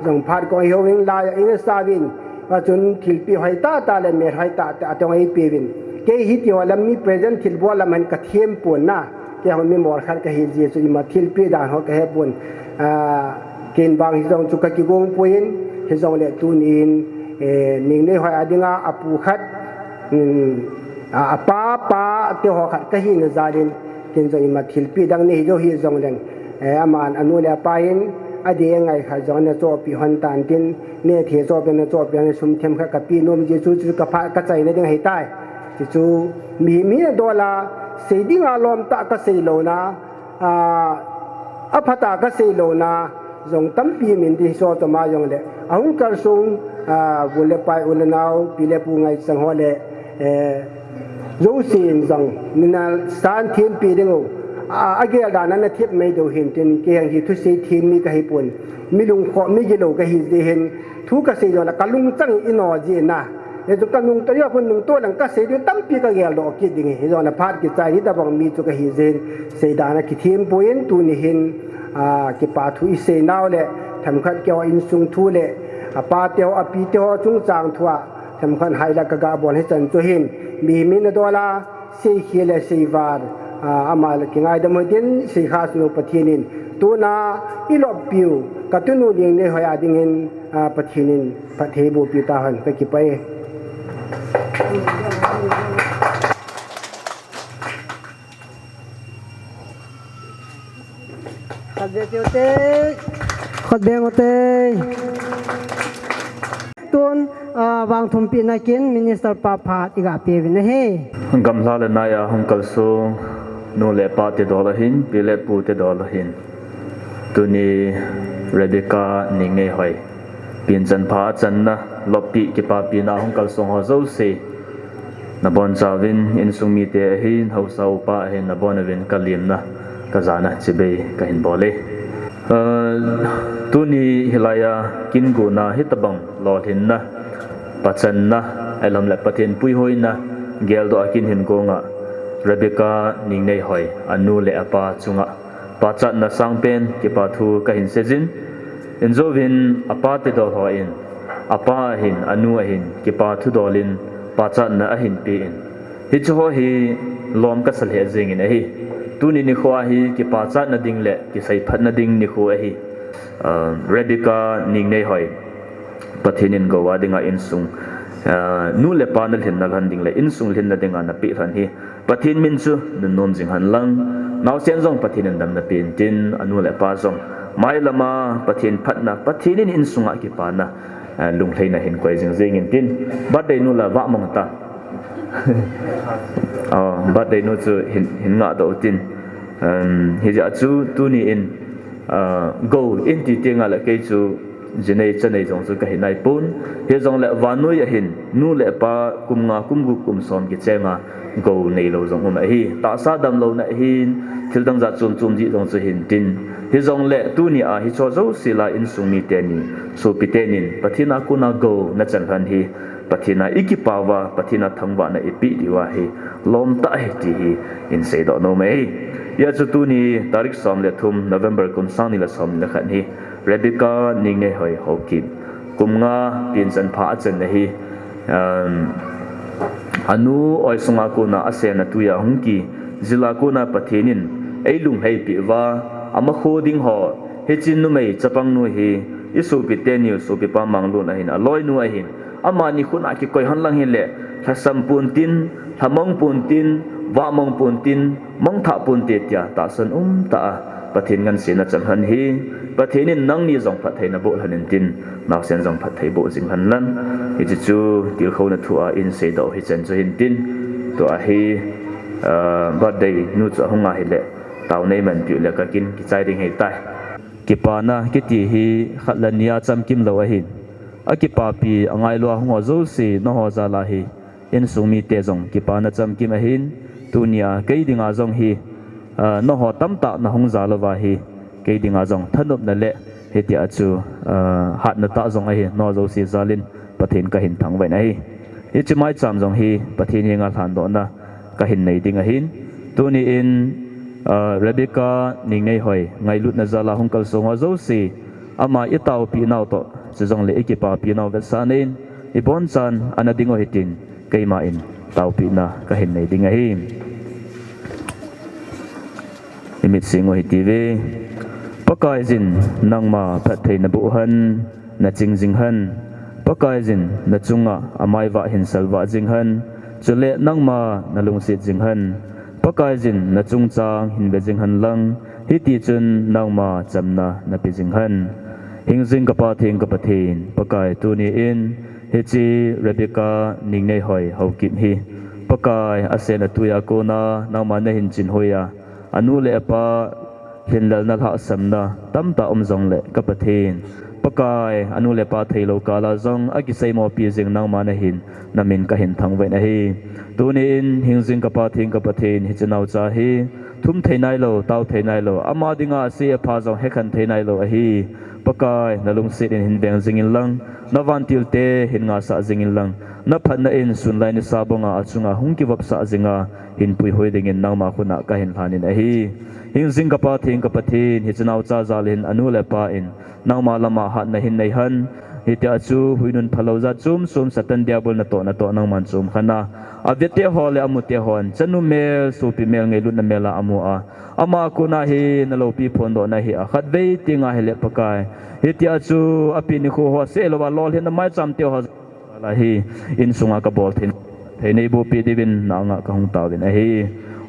jang phat ko hi wing la in sa win wa chun thilpi hoi ta le me hoi ta atong ai pe win ke hi ti wa lam mi present thil bo lam han ka them pun na ke hon mi mor khan ka hi ji chu ma thilpi dan ho ka he pun ken bang hi jong chu ka ki gong puin hi jong le tun in ning ne hoi adinga apu khat pa te ho khat ka hi na zalin ken jong ma thilpi dang ne jo hi jong leng aman anu le pain ade ngai kha jong na cho pi hon tan tin ne the cho pe na cho pe na sum them kha ka pi nom je chu ka pha ka chai ne ding hai tai chu mi dola seiding alom ta ka sei lo na aphata ka sei lo na dòng tấm pi mình đi so cho mà dòng lệ ông cả sung vô lệ pai vô lệ nào pi lệ pu ngay sang hoa lệ dấu xin dòng nên là san thiên pi đi ngô cái đàn này thiệp mấy đầu hiện trên cái hàng gì thu xây thiên mi cái hi buồn mi lùng khó mi cái đầu cái hi gì hiện thu cái xây rồi là cái lùng trăng ino gì na để chúng ta nung tới phần nung tôi là cái xây tấm pi cái ghẻ đó cái gì hiện rồi là phát cái trái đi ta bằng mi cho cái hi gì xây đàn này cái thiên buen tu ni hiện cái bà thu xây nào lệ thầm khát kêu in sung thu lệ bà tiêu pi tiêu chung trang thua thầm khát hay là cái gà bồn hết trơn cho hiện mi mình đó là xây kia là xây var amal kingai dam hodin si khas no pathinin tu na ilop piu katunu ding ne hoya dingin pathinin pathe bo pi ta han ka ki pai khát bè ngô tê tuôn vang thum pi na kin minister pa phat iga pe vin he gamla le na ya hong kal so no le pa te do la hin pi le pu te do la hin tu ni Rebecca ning nei hoi pin chan pha chan na lopi ki pa pi na hong kal so ho zo se na bon chawin in sung mi te hin ho sau pa hin na bon vin kalim na ka zana chibe ka hin bole tu ni hilaya kin gu na hitabang lo hin na pachan na elam le pathin pui hoi na gel do akin hin ko nga Rebecca ning nei hoi anu le apa chunga pachat na sangpen ki pa thu ka hin sejin injovin apa te do ho in apa hin anu hin ki pa thu dolin pachat na hin pe in hi cho hi lom ka sal he jing in hi tuni ni khwa hi ki pachat na ding le ki sai phat na ding ni khu hi Rebecca ning nei hoi pathinin go wa dinga in sung nu le panel hin na han ding le in sung hin na dinga na pi ran hi pathin min chu nun jing han lang naw sen jong pathin dam na pin tin anu le pa jong mai lama pathin phat na pathinin in sunga ki pa na lung thlei na hin koi jing jing in tin bat dei nu la wa mong ta bat dei nu chu hin nga do tin hi ja chu tu ni in go in ti tinga la ke chu jinei chanei jong chu ka hinai pun he jong le wanui a hin nu le pa kum nga kum gu kum som ki chenga go nei lo jong ma hi ta sa dam lo na hin thil dang za chum chum ji jong chu hin tin hi jong le tu ni a hi cho zo sila in sung mi te ni so pi te nin pathina kuna go na chan han hi pathina ikipawa pathina thangwa na ipi diwa hi lom ta hi ti hi in sei do no mai ya chu tu ni tarik som le thum November kum sang ni la som le khan hi Rebecca ning nei hoi ho ki kum nga pin chan pha chen na hi anu oi sunga ko na ase na tu ya hung ki zila ko na pathinin eilung hei pi wa ama khoding ho he chin nu mai chapang nu hi isu pi te ni su pi pa mang lu na hin aloi nu a hin ama ni khuna ki koi han lang hin le thasam pun tin thamong pun tin wa mong pun tin mong tha pun te tia ta san ta pathin ngan sin na chan han hi pathinin nang ni jong phat theina bo hanin tin naw sen jong phat thei bo jing han lan hi chu til khona thua in se do hi chen chu hin tin to a hi birthday nu chu hunga hi le taw nei man pi le ka kin ki chai ding hei tai ki pa na ki ti hi khatlania cham kim lo a hin a ki pa pi angai lo hunga zo si no ho za la hi in sumi te jong ki pa na cham kim a hin tunia ke dinga jong hi no ho tam ta na hong za lo wa hi ke dinga jong thanup na le he ti achu hat na ta jong a hi no zo si zalin pathin ka hin thang vai na hi hi chi mai cham jong hi pathin hi nga than do na ka hin nei ding a hin tu ni in Rebecca ning nei hoi ngai lut na zala hong kal so nga zo si ama itau pi naw to chi jong le ikipa pi naw ve sa nen i bon chan anadingo hitin keima in tau pi na ka hin nei ding a hi imit singo hi tv pakai jin nangma phat theina bu han na ching jing han pakai jin na chunga amai wa hin salwa jing han chule nangma na lungsi jing han pakai jin na chung chang hin be jing han lang hi ti chun nangma chamna na pi jing han hing jing ka pa thing ka pathin pakai tu ni in hi chi Rebecca ning nei hoi ho kim hi pakai asena tuya ko na nangma na hin chin hoya anu le pa เห็นแล้วนักสำนะตั้มตาจงเละกับประเทศปกายอนุเลปาเทโลกาลาจงอากิเซโมปีจิงนางมานะหินนามินก็เห็นทางเวนะฮีตัวนี้หิงจิงกับปาทิงกับประเทศฮิจนาวจาฮีทุ่มเทนายโลเต้าเทนายโลอามาดิงาเสียพาจงให้ขันเทนายโลฮีปกายนลุงสินหินแบงจิงินลังนวันติลเตหินงาสะจิงินลังนับพันนาอินสุนไลนิสาบงาอจุงาหุงกิวับสะจิงาหินปุยหอยดิงินนางมาคุนักก็เห็นลานินฮีหิงจิงกับปาทิงกับประเทศฮิจนาวจาจาลินอนุเลปาอินนางมาละมาหัดในหินในหันฮิตอาจูหุยนุนพะโลจัดซุมซุมสัตันเดียบุลนโตนางมันซุมขณะอเวเตหอเลอมุเตหอนจันุเมลสูปิเมลไงลุนนเมลาอมูอาอามาคุนาฮีนโลปีพอนโดนาฮีอาขัดเวติงาเฮเลปกายฮิตอาจูอปินิโคหัวเซลวาลอลเฮนไม่จำเตียวหัวลาฮีอินสุงากบอลทินเฮนีบูปีดิวินนางะกะฮุงตาวินอาฮี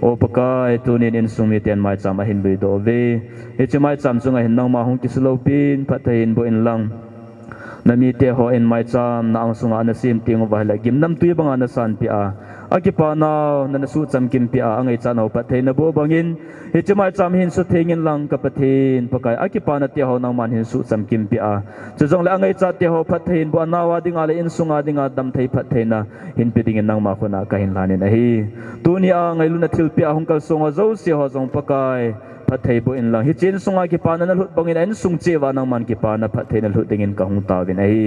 โอปกายตุนินอินสุงมีเตียนไม่จำมาหินลุยโดเวฮิจิไม่จำสุงาหินนางมาฮุงกิสโลปีนพัทหินบุอินลังนามีเตหอเอ็นไม่จำนางสุงานาซิมติงวะละกิมน้ำตุยบังอานาสันปีอาอากิปานาวนันสู้จำกิมปีอาอังไอจานเอาพัทหินบัวบังอินฮิจิไม่จำหินสุดเทงินลังกับพัทหินปกายอากิปานาเตหอนางมันหินสู้จำกิมปีอาจะจงละอังไอจานเตหอพัทหินบัวนาวดิงาเลอินสุงาดิงาดำไทยพัทหินะหินปีดิงินนางมาคนากะหินลานินะฮีตัวนี้อังไอลุนทิลปีอาหงกัลสงอาเจ้าเสียหอจงปกายพัทไทยบุอินลังฮิจินสุงากิปานันลุดบังอินอินสุงเจวานางมันกิปานาพัทไทยนันลุดดิงินกะหงตาวินะฮี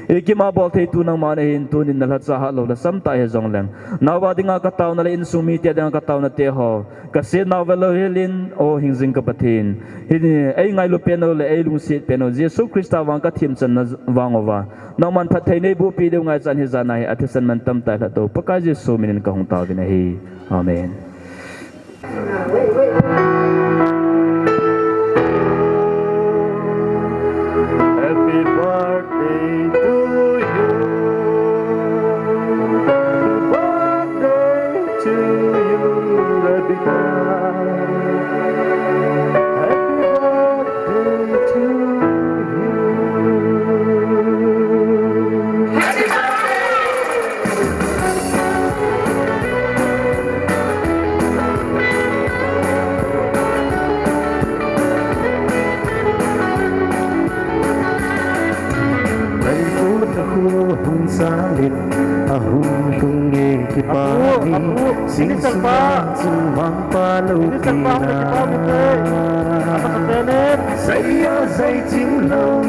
เอกิมาบอลไทยตัวนางมันหินตัวนี้นัลฮัดซาฮัลโลละสัมตายจงแรงนาวดิงากะตาวนัลอินสุมีเตียดิงากะตาวนัเตหอกะเสนาวเวลเฮลินโอหิงจิงกับพัทหินฮินี่ไอไงลุเปโนเลไอลุงสิเปโนเยซูคริสต์วังกะทิมจันวางอวานางมันพัทไทยในบุปีเดงไงจันฮิจานาฮีอธิสันมันตัมตายละโตปะกาเยซูมินินกะหงตาวินะฮีอาเมนHappy birthday to you. Birthday to you, Rebecca. Happy birthday to you. Hung salit ahung tunge kipani sing sumang sumang palukina saya zai chim long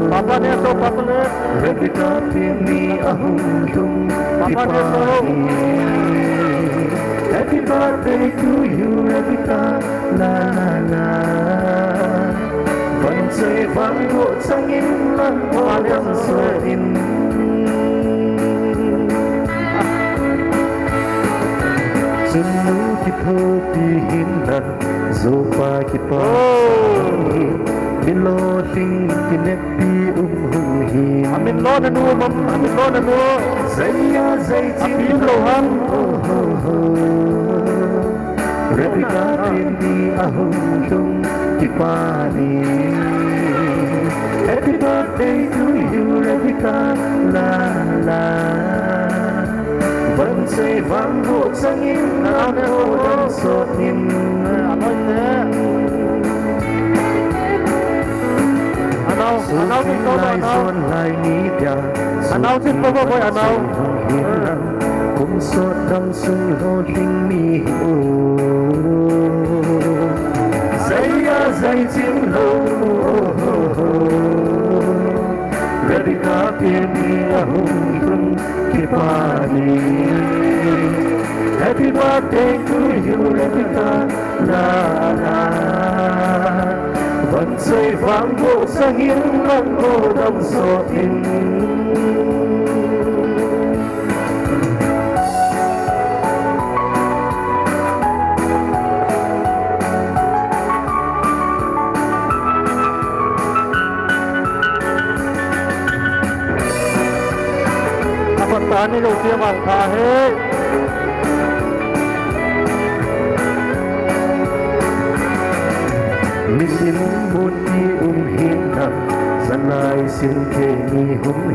papa ne so papa ne Rebecca pini ahung tung kipani happy birthday to you Rebecca la la la vẫn rơi vang độ sang in lăn hoa đêm rơi in chân núi kịp thơ đi hin lần dù pa kịp pa min lo ting kịp nếp pi hung hi amin lo na nu mam amin lo na nu dây chim lo ham Rebecca pindi ahung tung kipani Happy birthday to you Rebecca la la vẫn say vang vỗ sang in áo neo đâm sốt in Anau xin câu lại Anau xin câu với Anau cũng sốt đâm sung lô tình mi dây chim Rebecca pini ahung tung kipani Happy birthday to you Rebecca la la vẫn rơi vang vỗ sang hiến lăn ô đâm sốt in Ni lo sia bang kha he Misin mun ti hin na sanai sin ke ni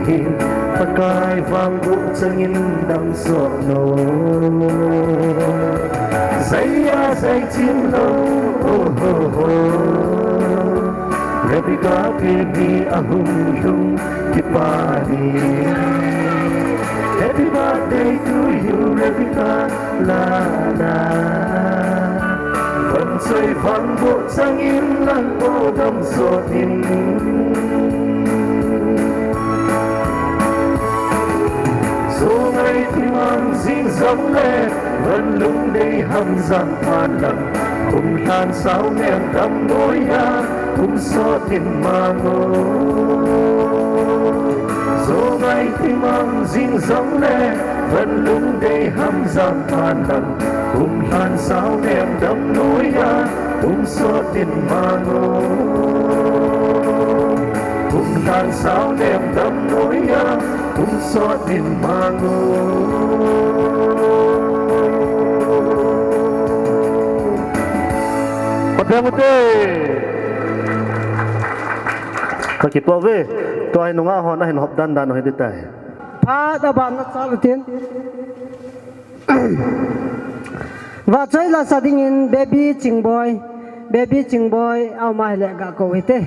hin pakai vang bu changin dam so no say ya say chim lo oh ho ho Rebecca baby ahum hum kipani Happy birthday to you Rebecca la la Vẫn chơi vang bộ sang im lặng ô đâm sột in Số ngày thì mang dinh giống lệ Vẫn lúc đây hầm gian phan lặng Cùng than sao nèm đâm nỗi ya Cùng sốt in mà ngô Số ngày thì mang dinh giống lệ Vẫn lúc đây hầm gian phan lặng Cùng than sao nèm đâm nỗi ya Cùng sốt in mà ngô Cùng than sao nèm đâm nỗi ya Cùng sốt in mà ngô một cái kịp bao về tôi hay nung áo họ nó hay hộp đan đan nó hay đi tay pha đã bạn nó sao tiền và chơi là sao đình baby ching boy ao mai lại gạ cầu hết thế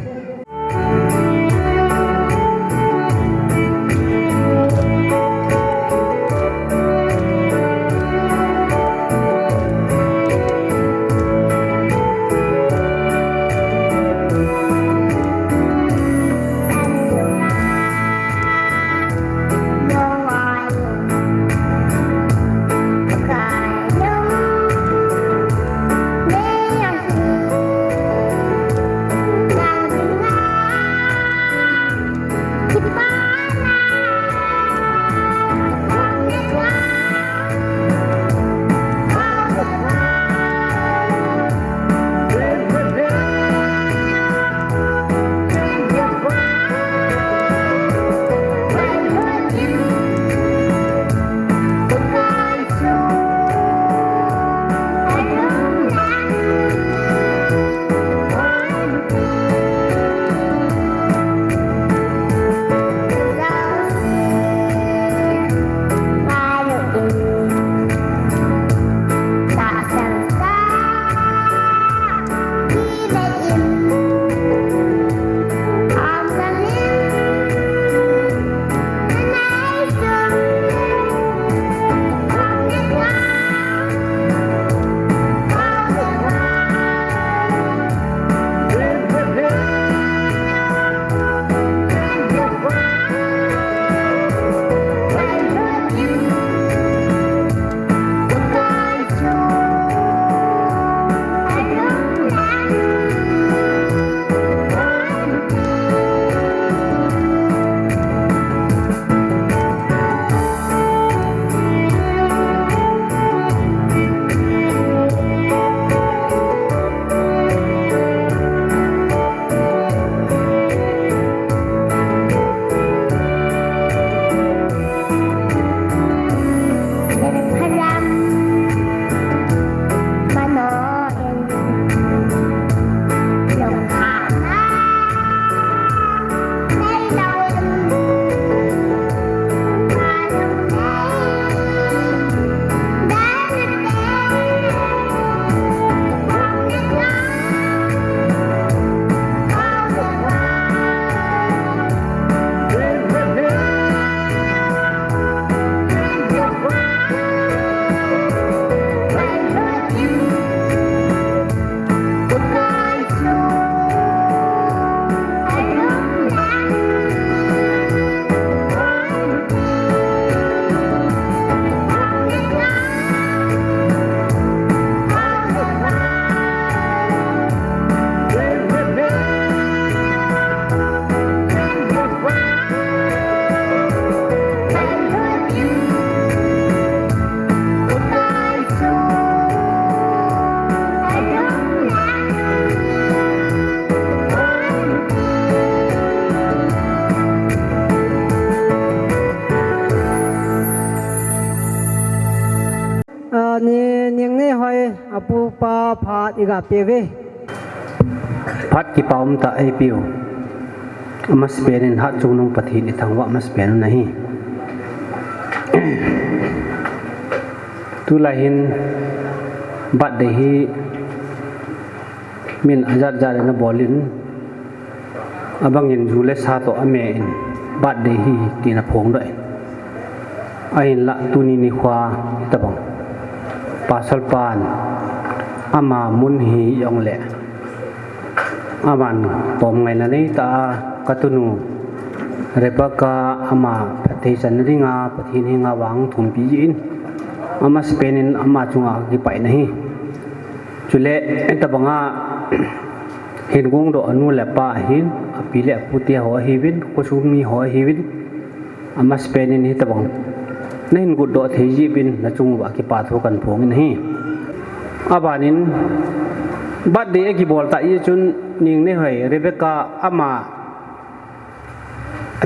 apu pa phat iga peve phat ki paum ta ai piu mas perin hat chunung pathi ni thangwa mas pen nahi tu lahin บัดเดฮีมินอาจารย์นะบอลินอบางยินจูเลสาโตอเมอินบัดเดฮีตีนพงด้วยไอ้ละตุนีนิควาตะบังปาสัลปานอามามุนฮียองเละอามันปอมไงนะนี่ตากตุนูเรบกาอามาปฏิสันริงาปฏินิงาวังทุมปีจินอามาสเปนินอามาจุงอากิไปนะฮีจุเลไอ้ตะบังอาเห็นกงโดอนุเละปะหินอภิเละพุทธิหัวฮีวินกุสุมีหัวฮีวินอามาสเปนินฮีตะบังนั่นกุดโดเทจีบินนะจุงวากิปาทุกันพงนี่อาบานินบัดเดยกิบอลตาอีจุนนิงเนี่ยให้เรเบคก้าอามา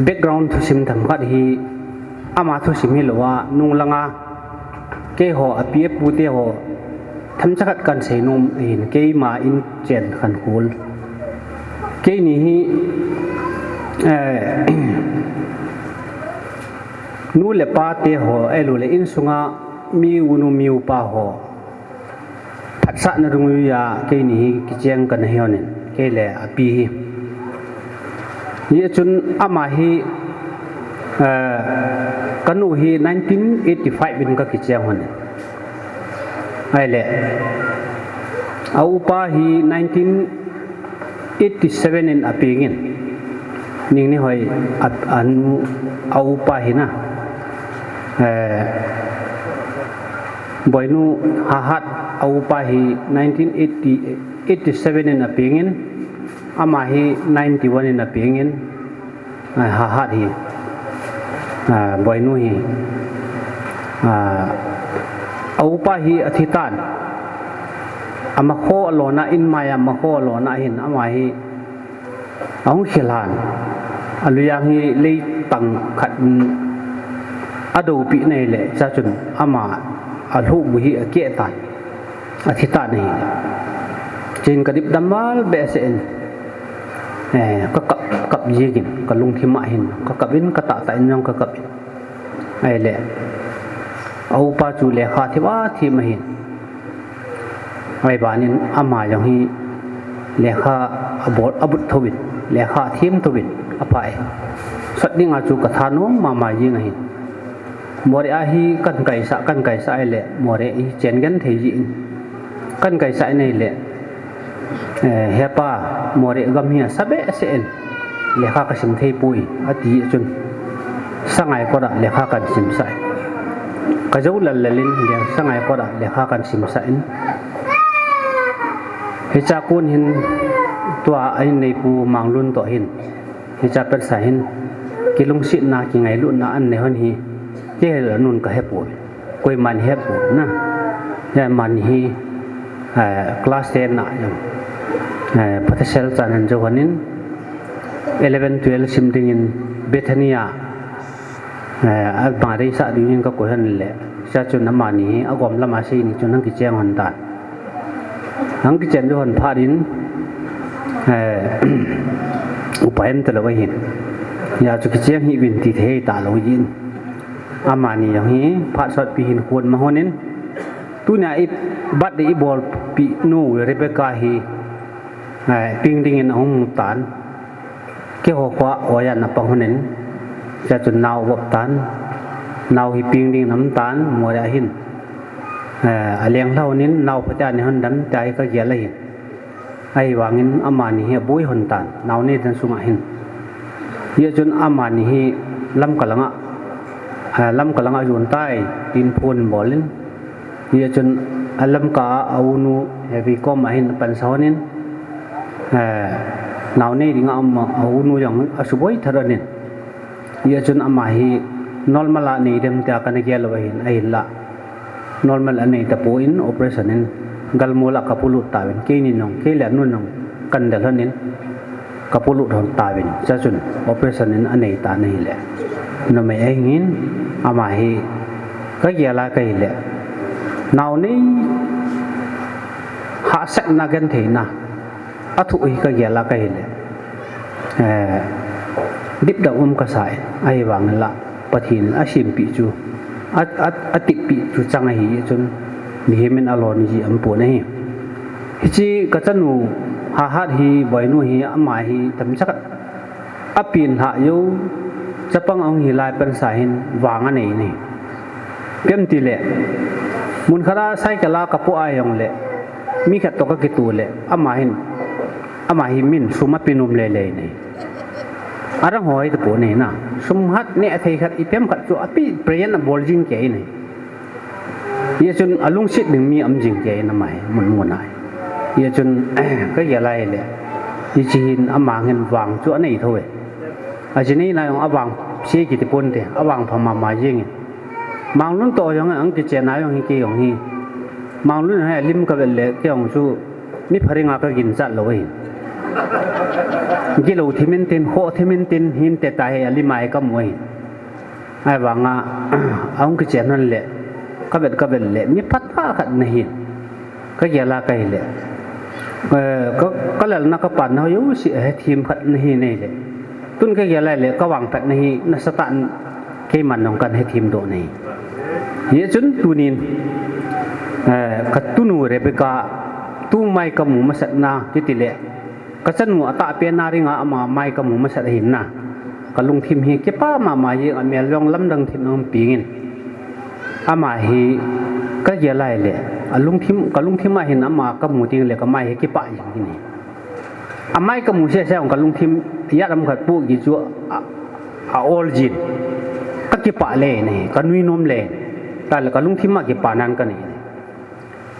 แบ็กกราวด์ทุสิมทำกัดฮีอามาทุสิมฮิลว่านุงลังอาเกหออภิเอปูเตหอทำจักรกันเสนมเห็นเกยมาอินเจนขันคูลเกยนี้นู่นเลปาเตหอเอลูเลอินสุงามีอุนุมิวปาหอพัดสะนรุงยาเกนี้กิจยังกันเฮียนินเกเลอปีฮีนี่จุนอามาฮีกันนูฮี1985บินก็กิจยังหันไอเล่เอาปาฮี1987นินอปีงินนิ่งนี่หอยอันเอาปาฮีนะบอยนูฮัดเอาปาฮี1987นินอปีงินอามาฮี91นินอปีงินฮัดฮีบอยนูฮีเอาปาฮีอธิตานอามาโคโลนาอินมายามาโคโลนาหินอามาฮีเอาเขลานอลุยังฮีเลยตังขัดอดูปีในเละจะจนอามาอาลูบุฮีเกตันอธิตานนี่จินกระดิบดำมาเบสเอ็นก็กับยีกินก็ลุงที่มาหินก็กับวินก็ตะตะอินยังก็กับไอเละเอาปาจูเลขาที่ว่าที่มาหินไอ้บ้านนี้อามาอย่างนี้เลขาอบุตรทวินเลขาทีมทวินอภัยสัตว์นิ่งอาจูกระทาน้องมายิงหินมัวเรอาฮีกันไก่สะไอเละมัวเรอีเจนกันเทจินกันไก่สะในเละเฮป้ามัวเรกัมเฮียสเบเซนเลขากระสิมเทปุยอดีจนสังไงก็ได้เลขากันสิมใส่กระจูลลลินเลี้ยงสังไงก็ได้เลขากันสิมใส่เฮจากุนหินตัวไอในปูมังลุนตัวหินเฮจาเป็นสายหินกิลุงสินากิไงลุนนาอันในหันฮีเจเหลือนุนก็เฮปุยกุยมันเฮปุยนะยามันฮีคลาสเทนนะยังพัทเซลจานันจวันนิน11 12ซิมดิงินเบธานียอัลมาริสะดิยิงก็กุฮันเละจะจนน้ำมันนี้อากอมละมาซีนี่จนนั่งกิจยังหันตานั่งกิจยังหันพาดินอุปยมตะละวะหินอยากจะกิจยังหิวินติเทตาลอยยินอามานี่อย่างนี้พาสอดปีหินควรมาหัวนินตัวนี้อีบัดอีบอลปีนูเรเบคก้าฮีปิงดิงินองมุตานเกี่ยวกับว่ายันนับปังหัวนินจะจนนาวบตันนาวฮิปิงดิงน้ำตาลมัวได้หินเลี้ยงเท่านี้นาวพระเจ้าในหันดำใจก็เยอะเลยไอ้วางินอามานี่เฮียบุยหันตานนาวนี่ทันสุมาหินเยอะจนอามานี่ฮีลำกะลังอยู่ใต้ดินพูนบ่อลินเยอะจนลำกะเอานูเฮวิก็มาหินปันสาวนินนาวนี่ดิ่งเอานูอย่างสุบอยทารันินเยอะจนอามาฮีnormal lah ni dem ta kan ge lo hin ai la normal ani ta po in operation in gal mola kapulu ta ben ke ni nong ke la nu nong kan da hanin kapulu thon ta ben cha chun operation in ani ta nei le no mai ai ngin ama hi ka ge la kai le naw ni ha sak na gan the na athu hi ka ge la kai le dip da ka sai ai wang laปะทินอาชิมปีจูอาติปีจูจังหิจน มีเฮมันอารมณ์จีอันปวดนี่ฮิจีก็จะนูหาฮัดฮีบ่อยนูฮีอามาฮีทำชักอปีนหาอยู่จะปังเอาฮีลายเป็นสายหินวางอันนี้นี่เปี่ยมตีเละมุนคราใส่กะลากระปุกอายองเละมีแค่ตกกิตูเละอามาหิมินสุมาปินุมเละนี่อารมณ์หอยตะปูนี่นะสมหัดเนี่ยไทยขัดอีเปี่ยมขัดจู่อปีเปลี่ยนบอลจิงเกยนี่ยาจนอารมณ์ชิดหนึ่งมีอำจิงเกยนั่นหมายมุนไอยาจนก็อย่าไล่เลยยี่จีนอามาเงินวางจู่นี่เท่าไหร่อาจนี้นายองอาวางเชี่ยกิติปุ่นเถอะอาวางพม่ามายิงมังลุ่นโตยังอังกิเจนายองฮิเกยองฮีมังลุ่นให้ลิมกับเล็กเกี่ยงจู่มีพริงาก็กินจัดเลยกิโลที่มันเต็นโคที่มันเต็นหินแต่ตายลิมายก็มวยไอ้วางอ่ะอังกิเจนั่นแหละก็เป็นเละมีพัดผ้าขัดในหินก็อย่าลาไกลเลยก็แล้วนักปั่นเขาอยู่สิทีมขัดในหินนี่เลยตุนก็อย่าไรเลยก็วางแผนในหินนักสตันเกี่ยมันน้องกันให้ทีมโดนนี่เยอะจนตุนินกัตุนูเรเบกาตู้ไม่กำมูมาสัตนาที่ติเละก็สนุกตาเปียนาริงอามาไม่กำมูมาสัตหินนะก็ลงทีมฮีเก็บป้ามาเยอะเมียลองลำดังทีมน้องปีงินอามาฮีก็อย่าไรเลยลุงทิมมาเห็นอามาก็มูติงเลยก็ไม่เห็นกี่ป่าอย่างนี้อาไม่ก็มูเสียของกับลุงทิมยัดลำขัดปูกี่จั่วอาโอลจินก็กี่ป่าเลยนี่ก็นุยนมเลยแต่แล้วก็ลุงทิมมากี่ป่านั้นก็นี่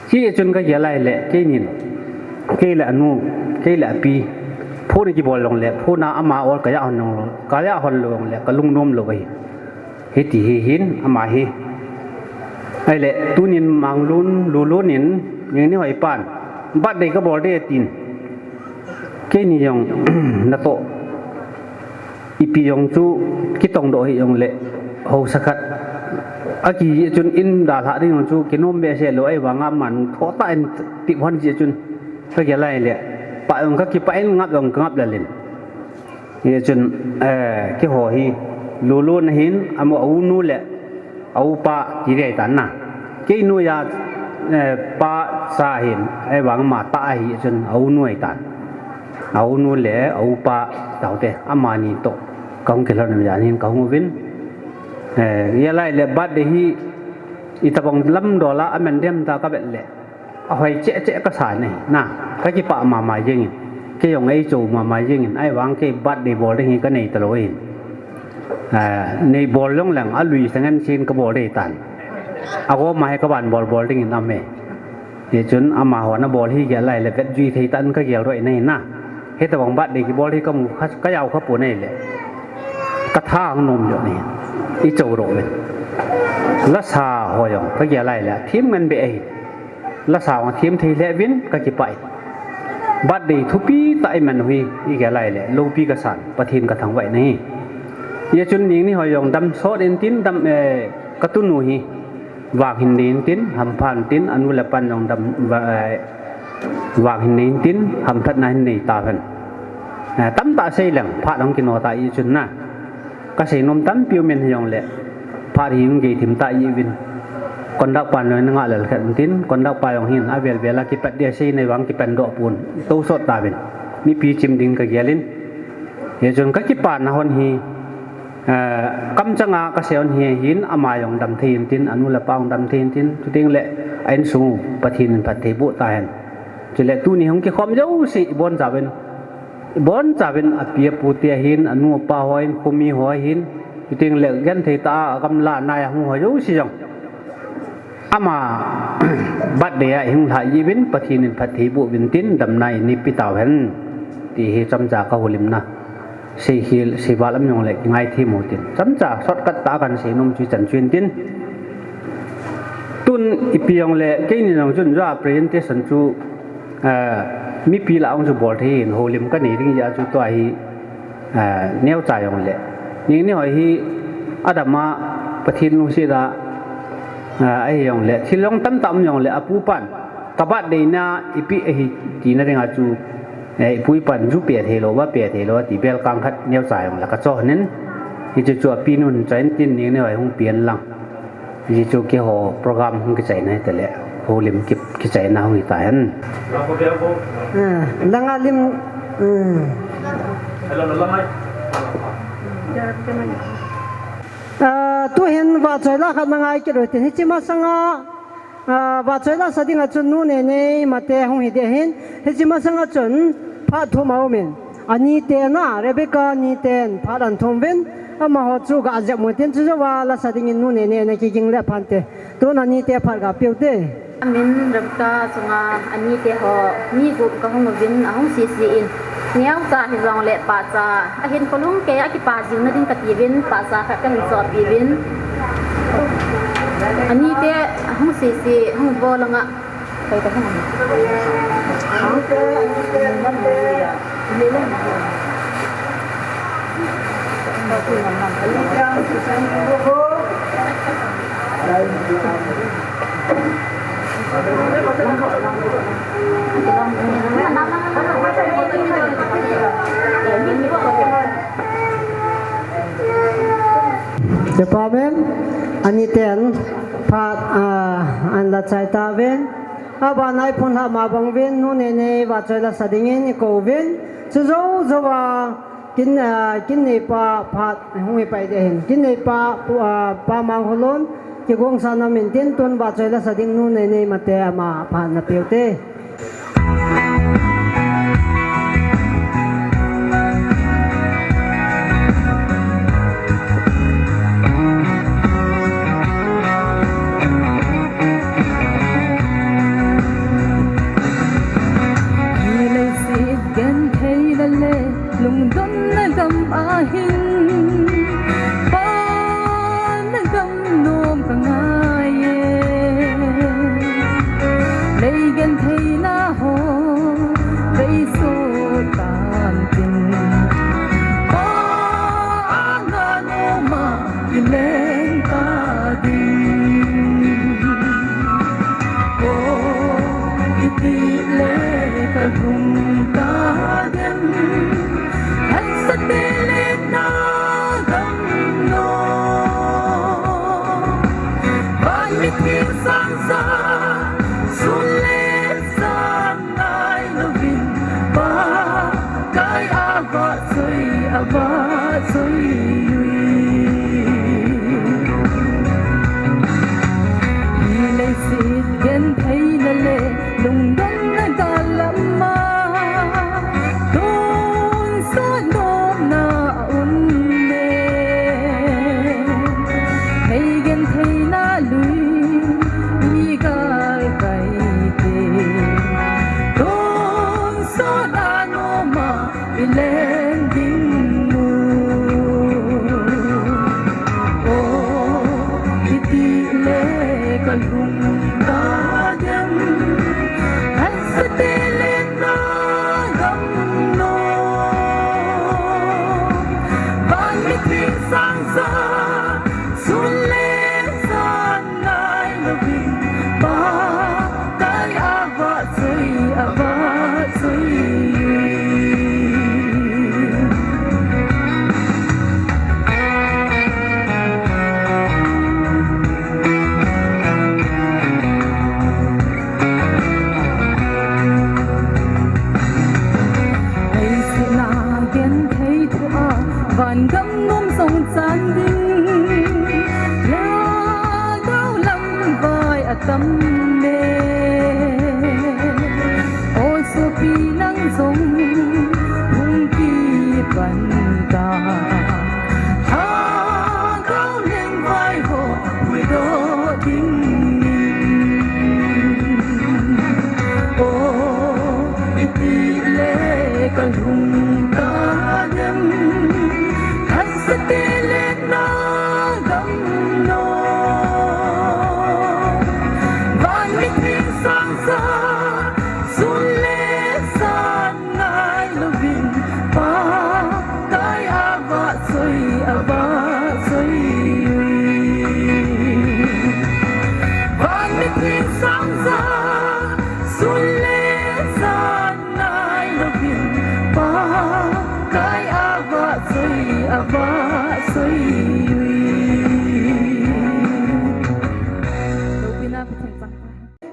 ที่จนก็อย่าไรเลยแค่นี้แค่ละนูแค่ละปีพูดในกี่บอลลงเลยพูดน่าอามาโอลก็ยาหอนลงก็ยาหอนลงเลยก็ลุงนมลงไปเฮติหินอามาเฮไอ้เละตุนินมังลุนลูนินอย่างนี้หอยป่านบัดเด็กก็บอกได้ตีนแค่นี้ยังนัตโตอีปียงจูคิดตรงโดยยังเละโหสักอากีจนอินดาละที่ยังจูกินนมเบเชลอยว่างามันท้อตายติพันจีจนก็แค่ไรเลยปะองก็คิดไปงับงับเลยเนี่ยจนแค่หัวฮีลูนหินอามาอูนูเละเอาปะที่ได้ตันน่ะกี่หน่วยปะสาหินไอ้หวังมาตายจนเอาหน่วยตันเอาหน่วยแหล่เอาปะเต่าเตะอามานี่โตกองเกล้าหนึ่งอย่างนี้กองวินยาไล่เล็บบัดเดฮีอิตาบงล้ำดอลลาร์อเมริกันตาก็เป็นเละเอาไว้เจ๊ก็สายนี่น่ะก็กี่ปะมายิงกี่อย่างไอ้โจมายิงไอ้หวังกี่บัดเดบอลได้ฮีก็ในตลอดในบอลลงหลังอลุยสังเกตชินก็บอลได้ตันเอาก็มาให้กบาลบอลได้ยินน้ำเมย์เดี๋ยวจนอามาหัวน้าบอลที่แกไล่เลยก็จุยที่ตันก็เกี่ยวด้วยในน่ะเฮตบังบัดเด็กบอลที่ก็ยาวเขาปูนี่เลยกระท่างนมอยู่นี่อีโจโรเลยละซาหัวยองก็เกี่ยวไล่เลยทีมเงินเบย์ละซาของทีมที่เลวินก็จะไปบัดเด็กทุบปีตายมันหุยอีแกไล่เลยลูปีกษัตริย์ประเทศกระทั่งไว้นี่ยาจนยิงนี่หอยองดำโซดอินตินดำกระตุนูฮีวางหินอินตินหำพันตินอนุเลปันยองดำวางหินอินตินหำพัดนายหินตาพันตั้มตาเสียหลังพาดองกินหัวตายจนน่ะก็เสียนมตั้มพิวเมนยองเละพาหิงกี่ถิ่มตายวินคนดักปันเลยนึกอะไรแค่ตินคนดักปลายองหินอาเวลกิปัดเดียซีในวังกิปันดอกปูนตู้สดตาวินมีปีจิมดิงกับเกลินยาจนก็กิปานนะฮอนฮีกำจังอาเกษตรหินอามายองดำทีนตินอนุละปองดำทีนตินจุดนี้แหละไอ้สูปะทินปะเทบุตายจุดแหละตู้นี้ของกี่ความเยอะสิบนจ่าเป็นอภิยปุติหินอนุปาหอยคุมีหอยหินจุดนี้แหละยันเทตากำลานายหัวเยอะสิจังอามาบัดเดียหิงถ่ายยีวินปะทินปะเทบุวินตินดำในนิปิตาเห็นที่เหตุจำจากเขาลิมนะสีบาลมยองเล็กง่ายที่หมดตินจำจากสดกัดตากันสีนมจุจันชวนตินตุนอีปียองเล็กกี่นี่น้องจุนว่าเปลี่ยนเตสันจูมีปีละองจูบอลที่โฮลิมกันนี่ถึงจะจูตัวฮีเนี้ยใจยองเล็กนี่หอยฮีอาดัมมาปะทินลุงศิดาไอ้ยองเล็กที่ลงตั้มยองเล็กอปูปันกบัดเดน่าอีปีไอ้จีน่าเรื่องจูผู้ปันรูปเปียเทโลว่าเปียเทโลตีเบลกังคัดเนียวสายของหลักกระโจนนั้นที่จะจวบปีนุ่นใจตินนี่เนี่ยไอ้หงเปลี่ยนหลัง ji chu ki ho program hung ki chai nai tele ho lim ki chai na hui ta hen langa lim tu hen wa choi la khat mangai ki ro tin hi chi ma sanga wa choi la sa ding a chun nu ne ne ma te hung hi de hen hi chi ma sanga chun pha thu mau men ani te na rebecca ni ten pha ran thom ven ama ho chu ga ja mo ten chu wa la sa ding nu ne ne ki jing le phan te to na ni te phar ga piu te min rabta sunga ani te ho ni gu ka hong vin ahong si si in niaw cha hi zong le pa cha a hin kolung ke a ki pa jing na ding ka ti vin pa sa kha ka hin so pi vin ani te ahong si si hong bo langa kai ka hong ahong te man de ya ni le ma ku nam nam ali ka su san go Department ani ten phat an la chai ta ven aba nai phun ha ma bang ven nu ne ne wa chai la sadingin ko ven chu zo zo wa kin ne pa phat hui pai de hin kin ne pa mang holon ki gong sa na min tin ton wa chai la sading nu ne ne ma te ma pha na piu te lung don na gam ahin pa na gam nom ka ngaye lei gan thei na ho dei so tan tin pa na no ma ilen ta di o iti le ka hum ta dem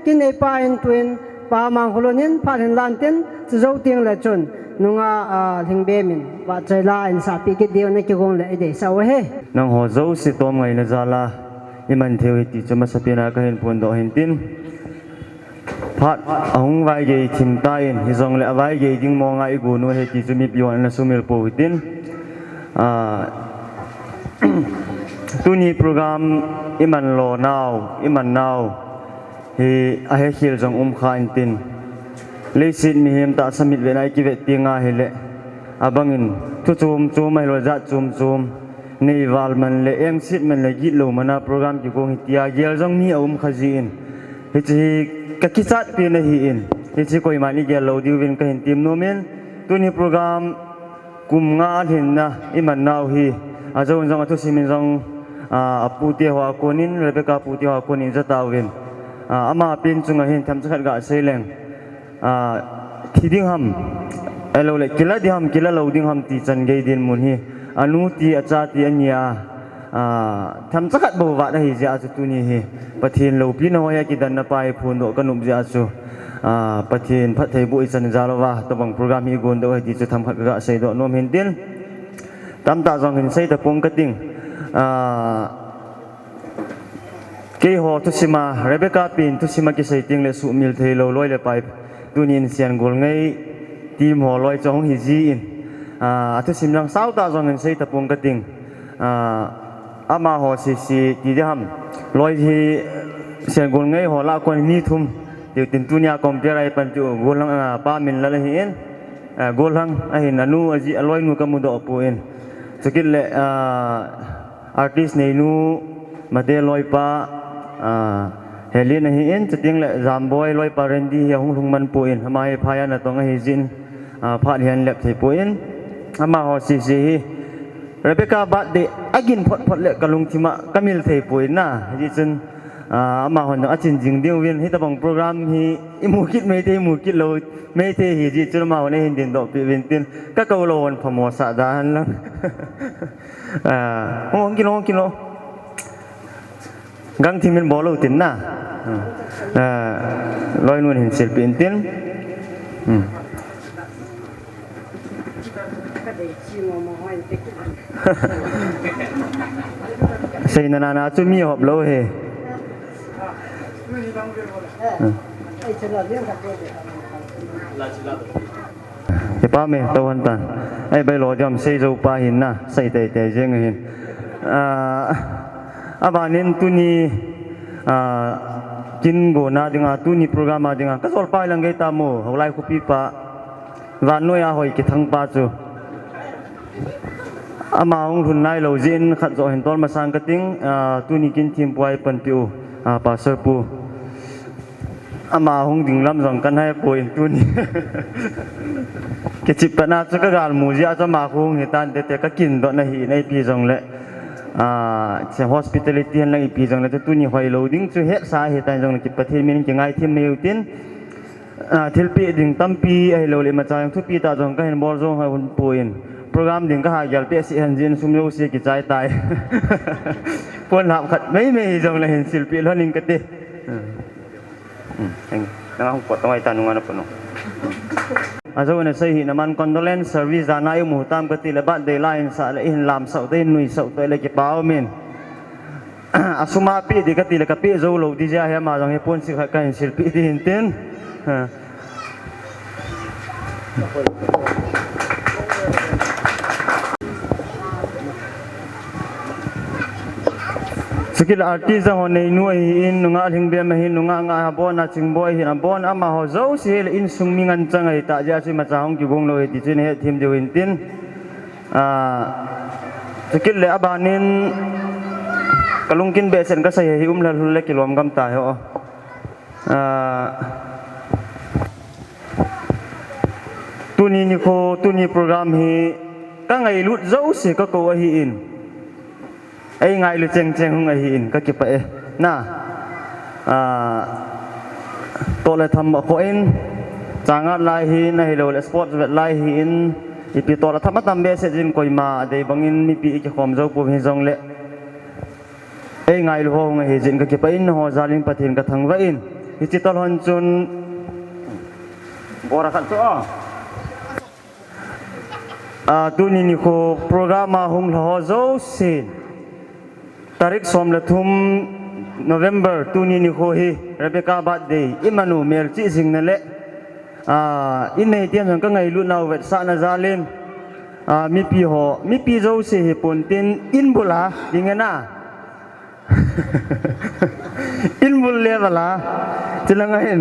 กินไอปลาอินทวินปลามังคุลนินพาเห็นลานเต้นจะเจ้าเตียงเลยจนนุ่งหิงเบมินว่าใจลาอินสาปีกิเดียวในกิกงเลยเดี๋ยวเสาเฮ นางหัวเจ้าสิตัวไงนะจ๊ะล่ะยังมันเที่ยวที่จะมาสเปียนาก็เห็นผลดอกเห็นตินพัดเอาหงไว้เยี่ยทิมตายฮิซองเล่ไว้เยี่ยจิงมองไอ้กูนู้เหตุจะมีพิวันและสุมิลโปวิตินตัวนี้โปรแกรมอิมันโลนาวอิมันนาวที่อาเฮคิลจงข้าอินตินเลสิตมีเหมตาสมิทเวนัยกิเวติงาเฮเลอาบังอินทุจุมไม่รู้จักจุมในวัลมันเลเอ็มสิตมันเลกิโลมันนะโปรแกรมที่กงฮิตยาเยลจงมีข้าจีนฮิตกักิจัดเป็นฮีอินฮิตก็อิมันอีเกลโลดิวินก็เห็นทีมโนเมนตัวนี้โปรแกรมกุมงาเห็นนะอิมันนาวฮีอาจจะวันจังทุสิมินจังปูเตียหัวคนนินเรเบคาปูเตียหัวคนนินจะตาวินอามาเป็นจุงเห็นทำสักกะเซเลงที่ดิ้งฮัมเราเลยกิลาดิ้งฮัมกิลาเราดิ้งฮัมที่จันเกยดินมุนฮีอนุที่อาจารย์ที่อันเนียทำสักบัววัดให้เจ้าจุดนี้ฮีปะเทียนเราพี่น้อยกิดันนับไปพูนโดกันนุ่มเจ้าจุปะเทียนพัฒน์บุอิสันจารวะตัวบังโปรแกรมฮีกุนโดให้ที่จะทำขัดกะเซโดนมเห็นดินตามตาจงเห็นใส่ตะปงกระดิ่งเกี่ยวทุสิมาเรเบคาปินทุสิมากิใส่ติงเลสุมิลเทโลลอยเลไปตัวนี้เสียงกลไงทีมหัวลอยจงฮิจีอินทุสิมลังสาวตาจงเห็นใส่ตะปงกระดิ่งอามาหัวซีที่เดียมลอยที่เสียงกลไงหัวละคนนี้ทุ่มเดี๋ยวตินตัวนี้คอมพิวเตอร์ไอ้ปัญจุกลังป้ามินละเลยเห็นกลังไอ้นันูอจีลอยนูกมุดอปูอินสกิลเลยอาร์ติสในนูมาเดลอยป้าเฮลินเห็นจะทิ้งเลยจามบอยลอยป้าเรนดี้ยังหงมันปูอินทำไมพายานตรงไอ้จินพาดเห็นเล็บที่ปูอินทำมาหัวซีเรเบคาบัดเดอากินพอดเล็กกะลุงที่มากมิลที่ปูอินนะจินมาหัวอาจินจิงเดียววินที่ตะบังโปรแกรมฮีอิมูกิดไม่เทมูกิดโลไม่เทฮีจิจุลมาวันนี้เห็นดินดอกปีวินตินก็เกาโลนพมอสะดานลังกิโลกังที่มันบอลลูตินนะลอยนวลเห็นศิลปินตินใส่นานาจุมีหอบโลเฮเจ้าป้าเมย์ตะวันตันไอ้ใบหลอดยำใส่เจ้าป้าหินนะใส่แต่เจ้าเห็นอาบานินตุนีจินโกนาดิงาตุนีโปรแกรมมาดิงาก็สอลป้าลังเกตามูเขาไล่คุปีป้าวันน้อยอาหอยกิทั้งป้าจูอามาองทุนนายเราจินขัดจอเห็นตอนมาสังกติงตุนีกินทีมป่วยปันปิวป้าเซอร์ปูอามาหงดิ่งลำสองกันให้ป่วยตุนีกิจิปนาจุกกาลมูจิอาจะมาคงเหตุการณ์แต่ก็กินตอนนี้ในปีจงเละเช่น hospitality นั่นอีปีจังเลยตัวนี้หอยโลดิ้งช่วยเหตุสาเหตุต่างจังเลยกิประเทศมีนจังไงที่ไม่อยู่ตินทิลปีดิ่งตั้มปีไอ้โลเลยมาจากทุกปีตาจังก็เห็นบอลจงให้คนป่วยโปรแกรมดิ่งก็หายาเปียสิเห็นจินซุ่มโยเสียกิจใจตายปนหับขัดไม่จังเลยเห็นศิลปินแล้วนิ่งกันดินั่งห้องปวดต้องไอ้ตาหนุ่งอันนั้นปนอาจจะวันนี้ใช้หินมันคอนโดเลนส์เซอร์วิสด้านในหมู่ตามกติระบาดเดลายน์สาเลอินลามเสาเตนุยเสาเตเลกิปาวมินอาสุมาปีดีกติเลกปีโซโลดีเจาเฮมาจังเฮปนสิขกันศิลปิดีหินเต้นสกิลอาร์ติสต์คนในหน่วยอินนุ่งอาหิงเบียมหินนุ่งงาบอนาจิงบอยหินบอนอามาหัวเจ้าสิเลอินซุงมิงันจังไอตาเจ้าสิมาจากห้องกิบงโลหิติจินเฮทีมเดียวหินตินสกิลเลอาบานินกลุงกินเบสเซนก็ใส่หิมละลุเล็กกิโลมกำตายเหรอตัวนี้นิโคตัวนี้โปรแกรมฮีก็ไงลุดเจ้าสิก็โกวหินไอ้ไงลุเจงหงไอ้หินก็เก็บไปน่ะตัวเลยทำข้ออินจางอัดไล่หินในโลเลสปอร์ตเวทไล่หินอีปีตัวเราทำมาทำเบสจินคอยมาเดี๋ยวบางอินมีปีอีกความเจ้าปูหินจงเละ ไงลูกห้องไงเจนก็เก็บไปอินหัวจาลิงปะเทนกระทั่งว่าอินฮิจิตอลฮันจุนบราคันโซ่ตุนินิโคโปรแกรมหงลอโซสินตาริกสมเลทุมNovember ตุนินิโคฮีเรเบคาบัดเดย์อิมานูเมลจิสิงนั่นแหละอินในเตียนสังกังไงลุนเอาเวทสานาจาลินมีปีโซสิฮิปุนตินอินบุลาดิเงน่าอินบุลเลวลาจิลังเห็น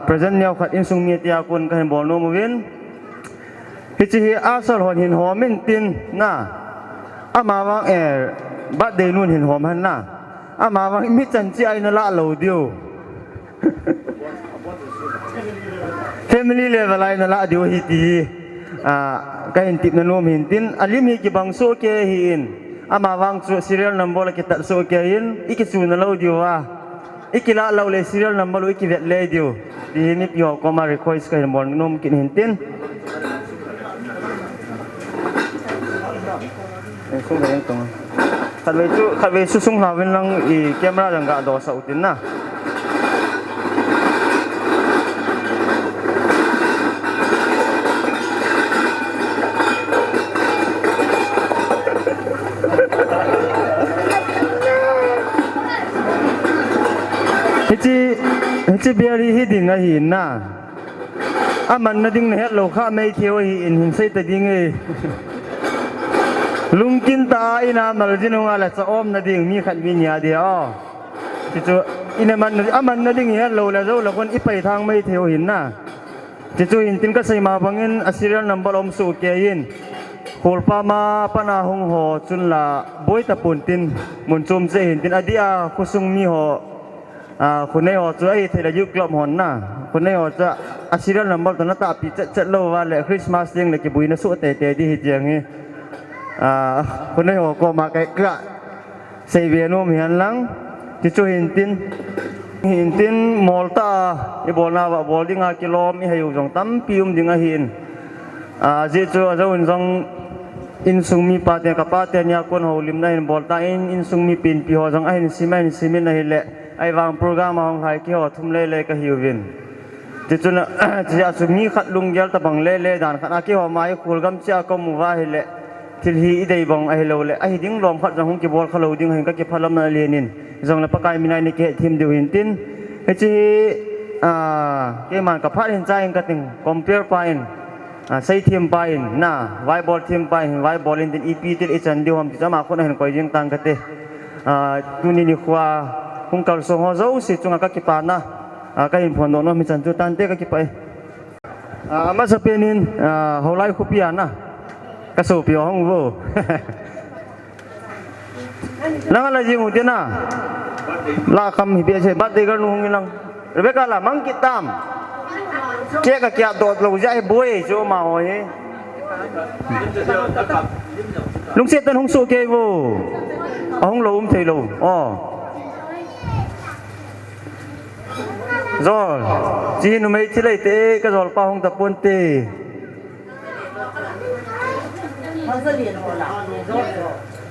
present เนี่ยขัดอินสุงมีเตียกุนกันบอลโนมวินฮิจิฮิอาสลหอนหินหอมินตินน่าอามาวังบัดเดนุนหินหอมหันน่าอามาวังมิจันจีไอนั่นละเหลาเดียว family level ไอนั่นละเดียวฮิตีก็เห็นติดนั่นรวมเห็นตินอลิมฮิกิบังโซเกหินอามาวังserial number ละกิตัดโซเกหินอีกสูนนั่นละเดียวว่าอีกละเราเลย serial number อีกเวทเลยเดียวดีนี่พี่เขาก็มา request กันบอลนมกินเห็นตินส่งไปยังตรงขัดเวชุส่งหาเป็นลังอีแคมราจังกะดอสอุตินนะเฮจิเบียรีฮิดิ่งหินนะมันน่ะดิ่งเฮ็ดโลค่าไม่เที่ยวหินใส่แต่ดิ่งลุงกินตาอินามาลจินงอะไรจะอ้อมนาดิ่งมีขัดวิญญาเดียวจิจูอินามันนาดิ่งเฮ็ดโลแล้วเราคนอีไปทางไม่เที่ยวหินนะจิจูหินตินก็ใส่มาบังเงินอัศรีนัมบอลอมสุเกียนโคลปามาปนาหงหอจุนละบอยตะปุ่นตินมุนจุมเจหินตินอดีอาคุซุงมีหอคนในหอจะไอ้เทเลยุกลมหอนนะคนในหอจะอัศรีนัมบอลตอนนั้นตาปีจะโลว่าแหละคริสต์มาสยังเลยกิบุยนัสุเตเตดีฮิจังงี้คนในหัวก็มาไกลกระเซเวียโนมีหันหลังที่ช่วยหินตินมอลตาอีบอลนาว่าบอลดิ้งกิโลมีให้อยู่จงตั้มพิมดิ้งหินที่ช่วยจะอุ่นจงอินซุงมีปาเตียกับปาเตียนยาคนหัวลิมได้บอลตาอินซุงมีปินพิหัวจงไอ้ซิเมนนั่นแหละไอ้วางโปรแกรมของไทยที่หัวทุ่มเล่ก็หิววินที่จุนที่อาสุมีขัดลุงยัลตะบังเล่ด่านขณะที่หัวไม้คูลกำเจ้าก็มัวเฮเล่ที่ฮีได้บองไอ้เราเลยไอ้ดิ้งลมพัดจังหงกิบอลเขาเราดิ้งเห็นก็เก็บพลังนาเลียนินจังแล้วปากกายมีนายในเกตทีมเดียวเห็นตินไอ้ที่เกมันกับพัดเห็นใจเองก็ติงคอมเพลย์ไปใส่ทีมไปน่ะไวบอลทีมไปไวบอลเล่นตินอีพีติดไอ้จันเดียวผมจะมาคนเห็นคอยยิงตังกันเตะตุนี่นี่ขวาคงกัลส่งหัวเจ้าสิจงก็เก็บปานนะก็เห็นผลโดนมีจันจุตันเตะก็เก็บไปมาสเปนินเขาไล่คุปยานะกระสุนห้องวูนั่งอะไรจริงหุ่นน่ะลาคำหิบเฉยบัดเด็กนุ่งนี่นังเรื่องการละมังกิตามเจ๊ก็เกี่ยวตัวเราจะให้บุยโจมาโอ้ยลุงเสตันห้องสุเกวูห้องเราเทโลอ๋อจอลจีนไม่ที่ไรเตะก็จอลป้าห้องตะปนเตะ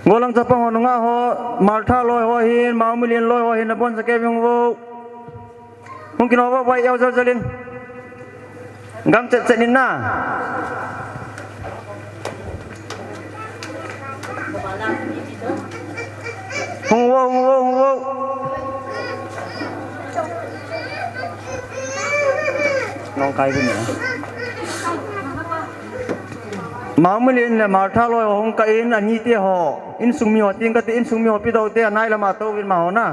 ngolang capang ho nunga ho maltha loi ho hin mau million loi ho hin apon sake yung wo mungkin ho wai yau jalin gam cenin na hong wo nong kai gini mau million le maltha loi hong ka in ani te ho in sungmi ho ting ka te in sungmi ho pi do te anai lama to win ma ho na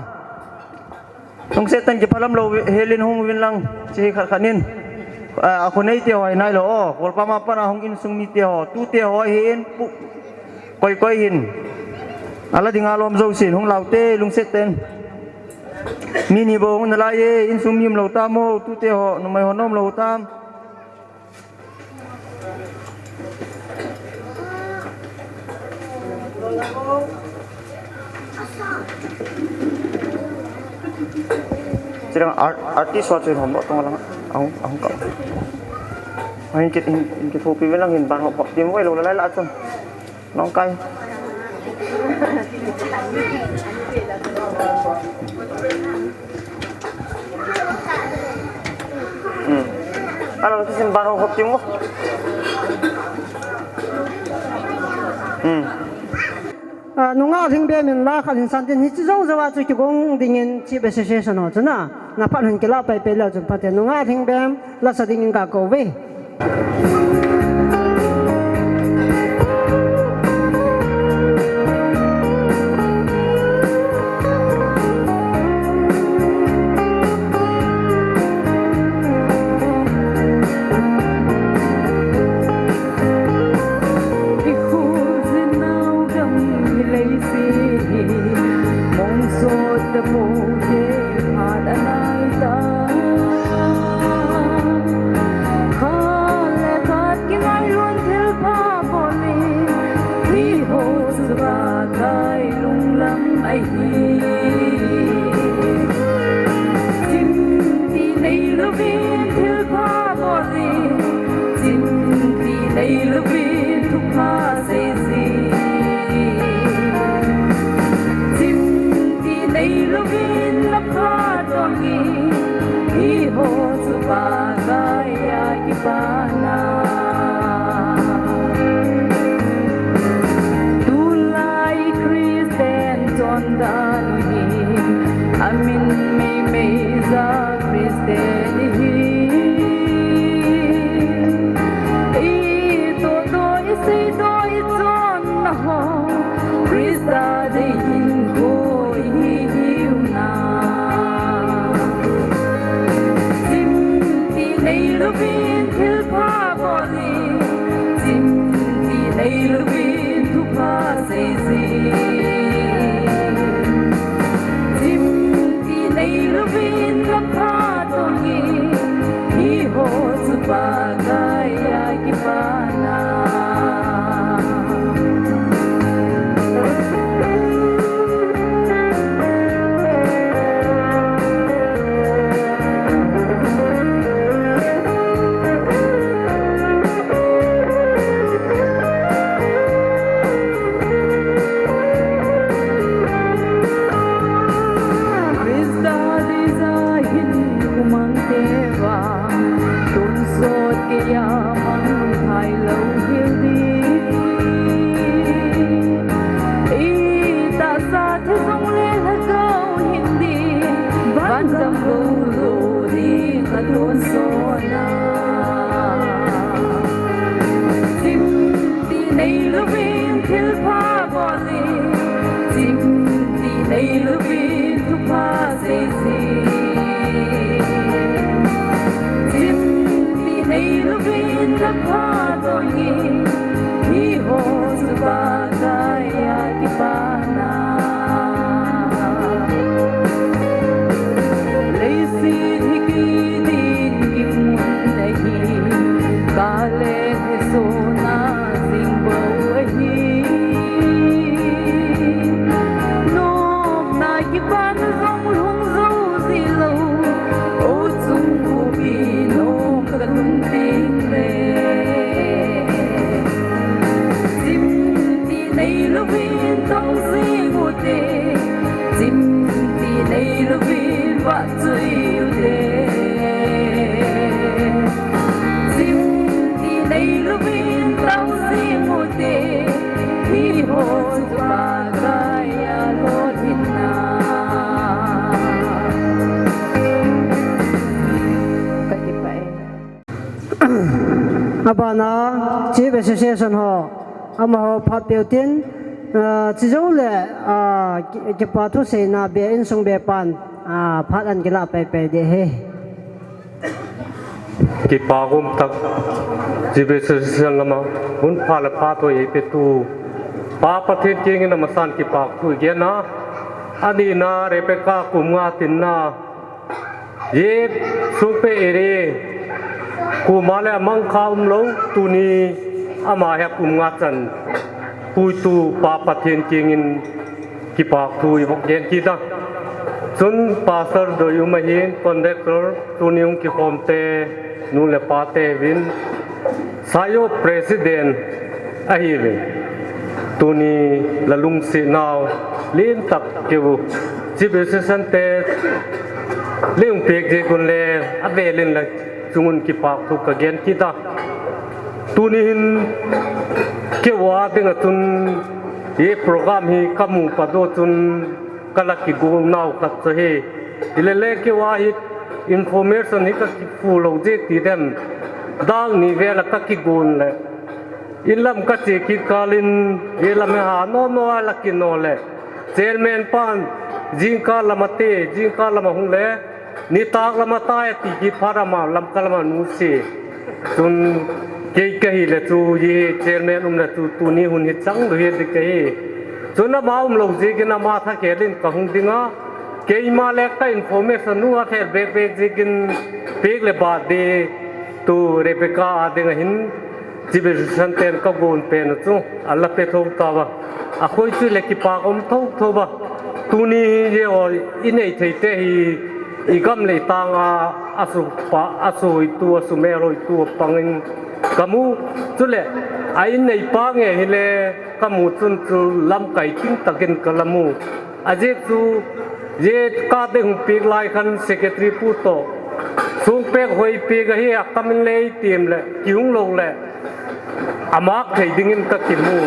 tong se tan ki phalam lo helin hong win lang chi khat khanin a ko nei te ho nai lo o kol pa ma pa na hong in sungmi te ho tu te ho hin koi hin ala ding alom zo sin hong lau te lung se ten mini bo hong na la ye in sungmi lo ta mo tu te ho no mai ho nom lo tam Sedang artis suatu yang hombok tong lang ahong kau. Main kit hopi lang hin ban hok tim wei lo lai la chun. Nong kai. ano tu simpan hok timu nunga thing be min la khalin san tin hi chi zo zawa chu ki gong dingin chi be se se no chana na pa hun ki la pai pe la chu pa te nunga thing be la sa dingin ka ko ve abana chi be se se san ho ama ho phat pe tin chi zo le ki pa thu se na be in sung be pan phat an ki la pe pe de he ki pa gum tak chi be se se lama hun pha la pha to ye pe tu pa pa the king na ma san ki pa thu ge na ani na re pe ka kum nga tin na ye su pe ere ku male mang khaum lo tu ni ama ha kum nga chan pui tu pa pathen kingin ki pa thu bok gen ki da chun pastor do yu ma hin conductor tu niung ki khom te nu le pa te win sayo president a hi ve tu ni lalung si naw lin tak ke bu chi be se san te เรื่องเปียกเจกุนเลอเวลินละจุงุนกิปากทุกกะเกนกิตาตุนินเกี่ยวกับเรื่องตุนये प्रोग्राम ही कम पदो तुन कलक की गुम नाव कत है इले के वाही इंफॉर्मेशन ही का फूल हो जे तीदम दांग निवेल का की गुन ले इलम का चे की कालिन ये लमे हा नो अलग की नो ले चेयरमैन पान जिंका लमते जिंका लमहुं ले निताक लमता है ती की फारमा लम कलमा नुसे तुन कही ले तू ये चेयरमैन उम्र तू नी हुन चंग दुहे दिखे जो ना माउम लोग जी के ना माथा केलिन कहूं दिंगा कई माले का इंफॉर्मेशन नु आथे बेग जी किन पेग ले बात दे तू रेपेका आदेंग हिन जिबे संतेन का गोन पेन तू अल्लाह पे थोक तावा अखोई चु ले की पागम थोक थोबा तू नी ये और इने थे ही igam le tanga asu itu asu mero itu pangin kamu chule ai nei pa nge hile kamu chun chu lam kai ting takin kalamu aje chu ye ka de hum pik lai khan secretary pu to sung pek hoi pe ga hi akamin le tim le kiung lo le amak thei dingin ka kimu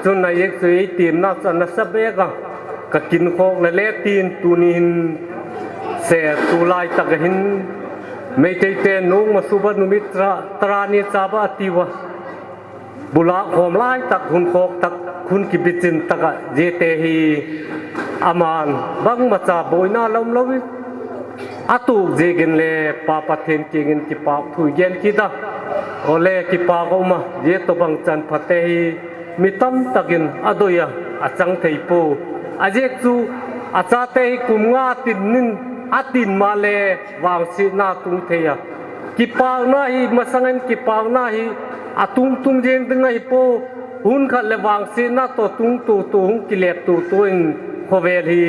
chun na yek chu ei tim na chan na sabe ga ka kin khok le tin tuninเสตุลายตะกินไม่ใจเตนงมาสุบนุมิตรตรานิจาบะติวะบุลาหอมลายตักคุณโคกตักคุณกิบิจินตะกะเจเตฮีอามานบังมาจาบอยนาลมลวิอาตูเจกินเลปาปะเทนกินกิปาถุยเย็นกิดาโอเลกิปากอมาเจตบังจันพัเตฮีมิตัมตะกินอโดยอาจังเทยปูอาเจจูอาจาเตฮีกุมงาตินนินatin male wang si na tung theya kipang na hi masangan kipang na hi atung tung jeng teng hi po hun khat le wang si na to tung tu hung kilep tu in khovel hi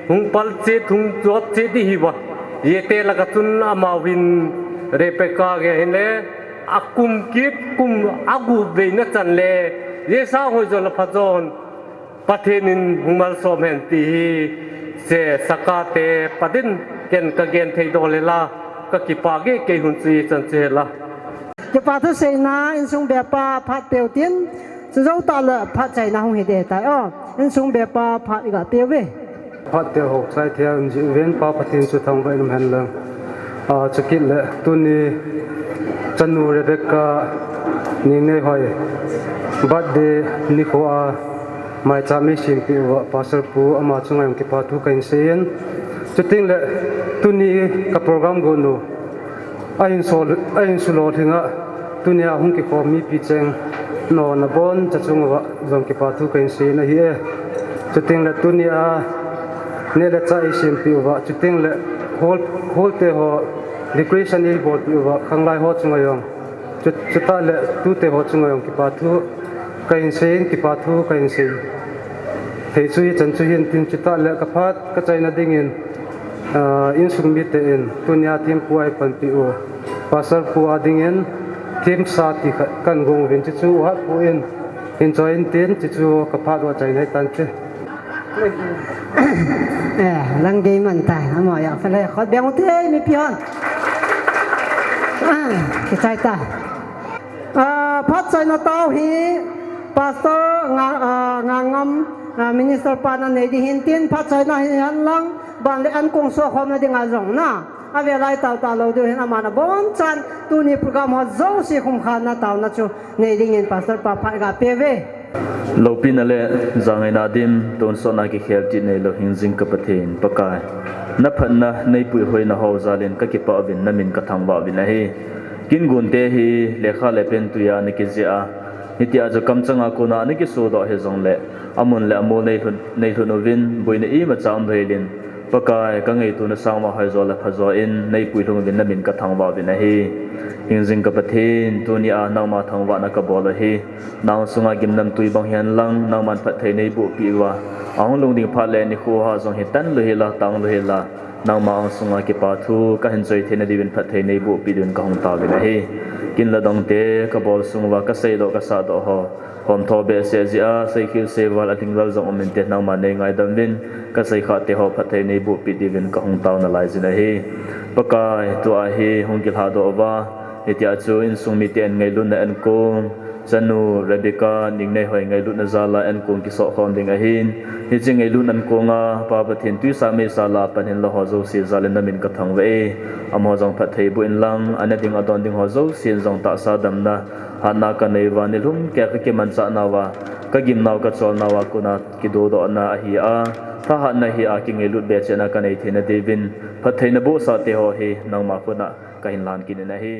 hung pal che thung jot che di hi wa ye te la ka tun amawin repeka ge hele akum kip kum agu ve na chan le ye sa hoi jol phajon pathenin humal somen tiเสสกาเตปดินเกนกะเกนเทโดเลลากะกิปาเกเกหุนซีจันเจละจะปาทุเสนาอินซุงเบปาพัดเตียวตินจะเจ้าตาละพัดใจนาหงเฮเดตายอ้ออินซุงเบปาพัดอีกะเตียวเวพัดเตียวหกใส่เทียมจิเวนปาปตินสุทังไว้นำหันลังจะกินละตุนีจันนูเรเบกานิงเนหอยบัดเดนิโคอาไม่จำไม่ชิมปีว่าภาษาปูอามาช่วงยังเก็บปาทุกันเสียนจุดทิ้งเลยตุนี้กับโปรแกรมกูนูไอ้อินสุโลถึงอ่ะตุนี้หุ่นเก็บความมีปีเจงนอนบนจะช่วงว่ายังเก็บปาทุกันเสียนเฮียจุดทิ้งเลยตุนี้เนี่ยเลยจะไอชิมปีว่าจุดทิ้งเลยโฮลเตหอดีกรีชันนี่บอดปีว่าข้างไล่หอช่วงยังจุดตาเลยตุเตหอช่วงยังเก็บปาทุกันเสียนกิปาทูกันเสียนเฮ้ยช่วยจันช่วยตินจิตตาเล็กพัดกระจายนาดิ่งอินสุมิเตอินตุนยาทีมป่วยปันปิโอภาษาปัวดิ่งทีมสาธิกันงงวินจิจูฮัดปูอินจอยตินจิจูกพัดว่าใจในตันเตลังเกมันตายหมออยากเลยขอแบ่งเต้ไม่พิอนกระจายตาพัดใจนาเต้าฮีPastor ngam minister panan ne di hintin phachai na han lang ban le an kong so khom na ding a jong na ave lai taw ta lo du hen amana bon chan tu ni program ho zo si khum khan na taw na chu ne ding in pastor pa pha ga peve lopin ale zangai na dim ton so na ki khel ti nei lo hing jing ka pathin pakai na phan na nei pui hoi na ho zalen ka ki pa vin na min ka thang ba vin a hi kin gun te hi lekha le pen tu ya ni ki zia nitia jo kam changa ko na ni ki so do he zong le amun le amo nei thun ovin boina i ma cham veilin pakai ka ngei tu na sang ma hai zo la phazo in nei pui thung vin na min ka thang ba vin a hi hing jing ka pathin tu ni a nang ma thang wa na ka bol hi naw sunga gim nam tui bang hian lang naw man phat thei nei bu pi wa ang lung ding pha le ni khu ha zong hi tan lo hi la tang lo hi la naw ma ang sunga ki pa thu ka hin choi thena di win phat thei nei bu pi dun ka hong ta vin a hi kin la dong te ka bol sungwa ka sei do ka sa do ho hom tho be se zia sei khil se wal ating lal zong omen te nang ma nei ngai dam vin ka sei kha te ho phathei nei bu pi divin ka hong taw na lai zina hi pakai tu a hi hong kil ha do wa hetia chu in sung mi ten ngai lu na an kong Sanu Rebecca ning nei hoi ngai lu na zala an kong ki so khom ding a hin hi chi ngai lu nan konga pa pathin tu sa me sala panin lo ho zo si zalen na min ka thang ve amo jong phathei bu in lang anading adon ding ho zo sin jong ta sa dam na hana ka nei wa ni lum ke ka ke man cha na wa ka gim naw ka chol na wa kuna ki do do na hi a tha ha na hi a ki ngai lu be chena ka nei thina devin phathei na bo sa te ho hi nang ma kuna ka hin lan ki na hi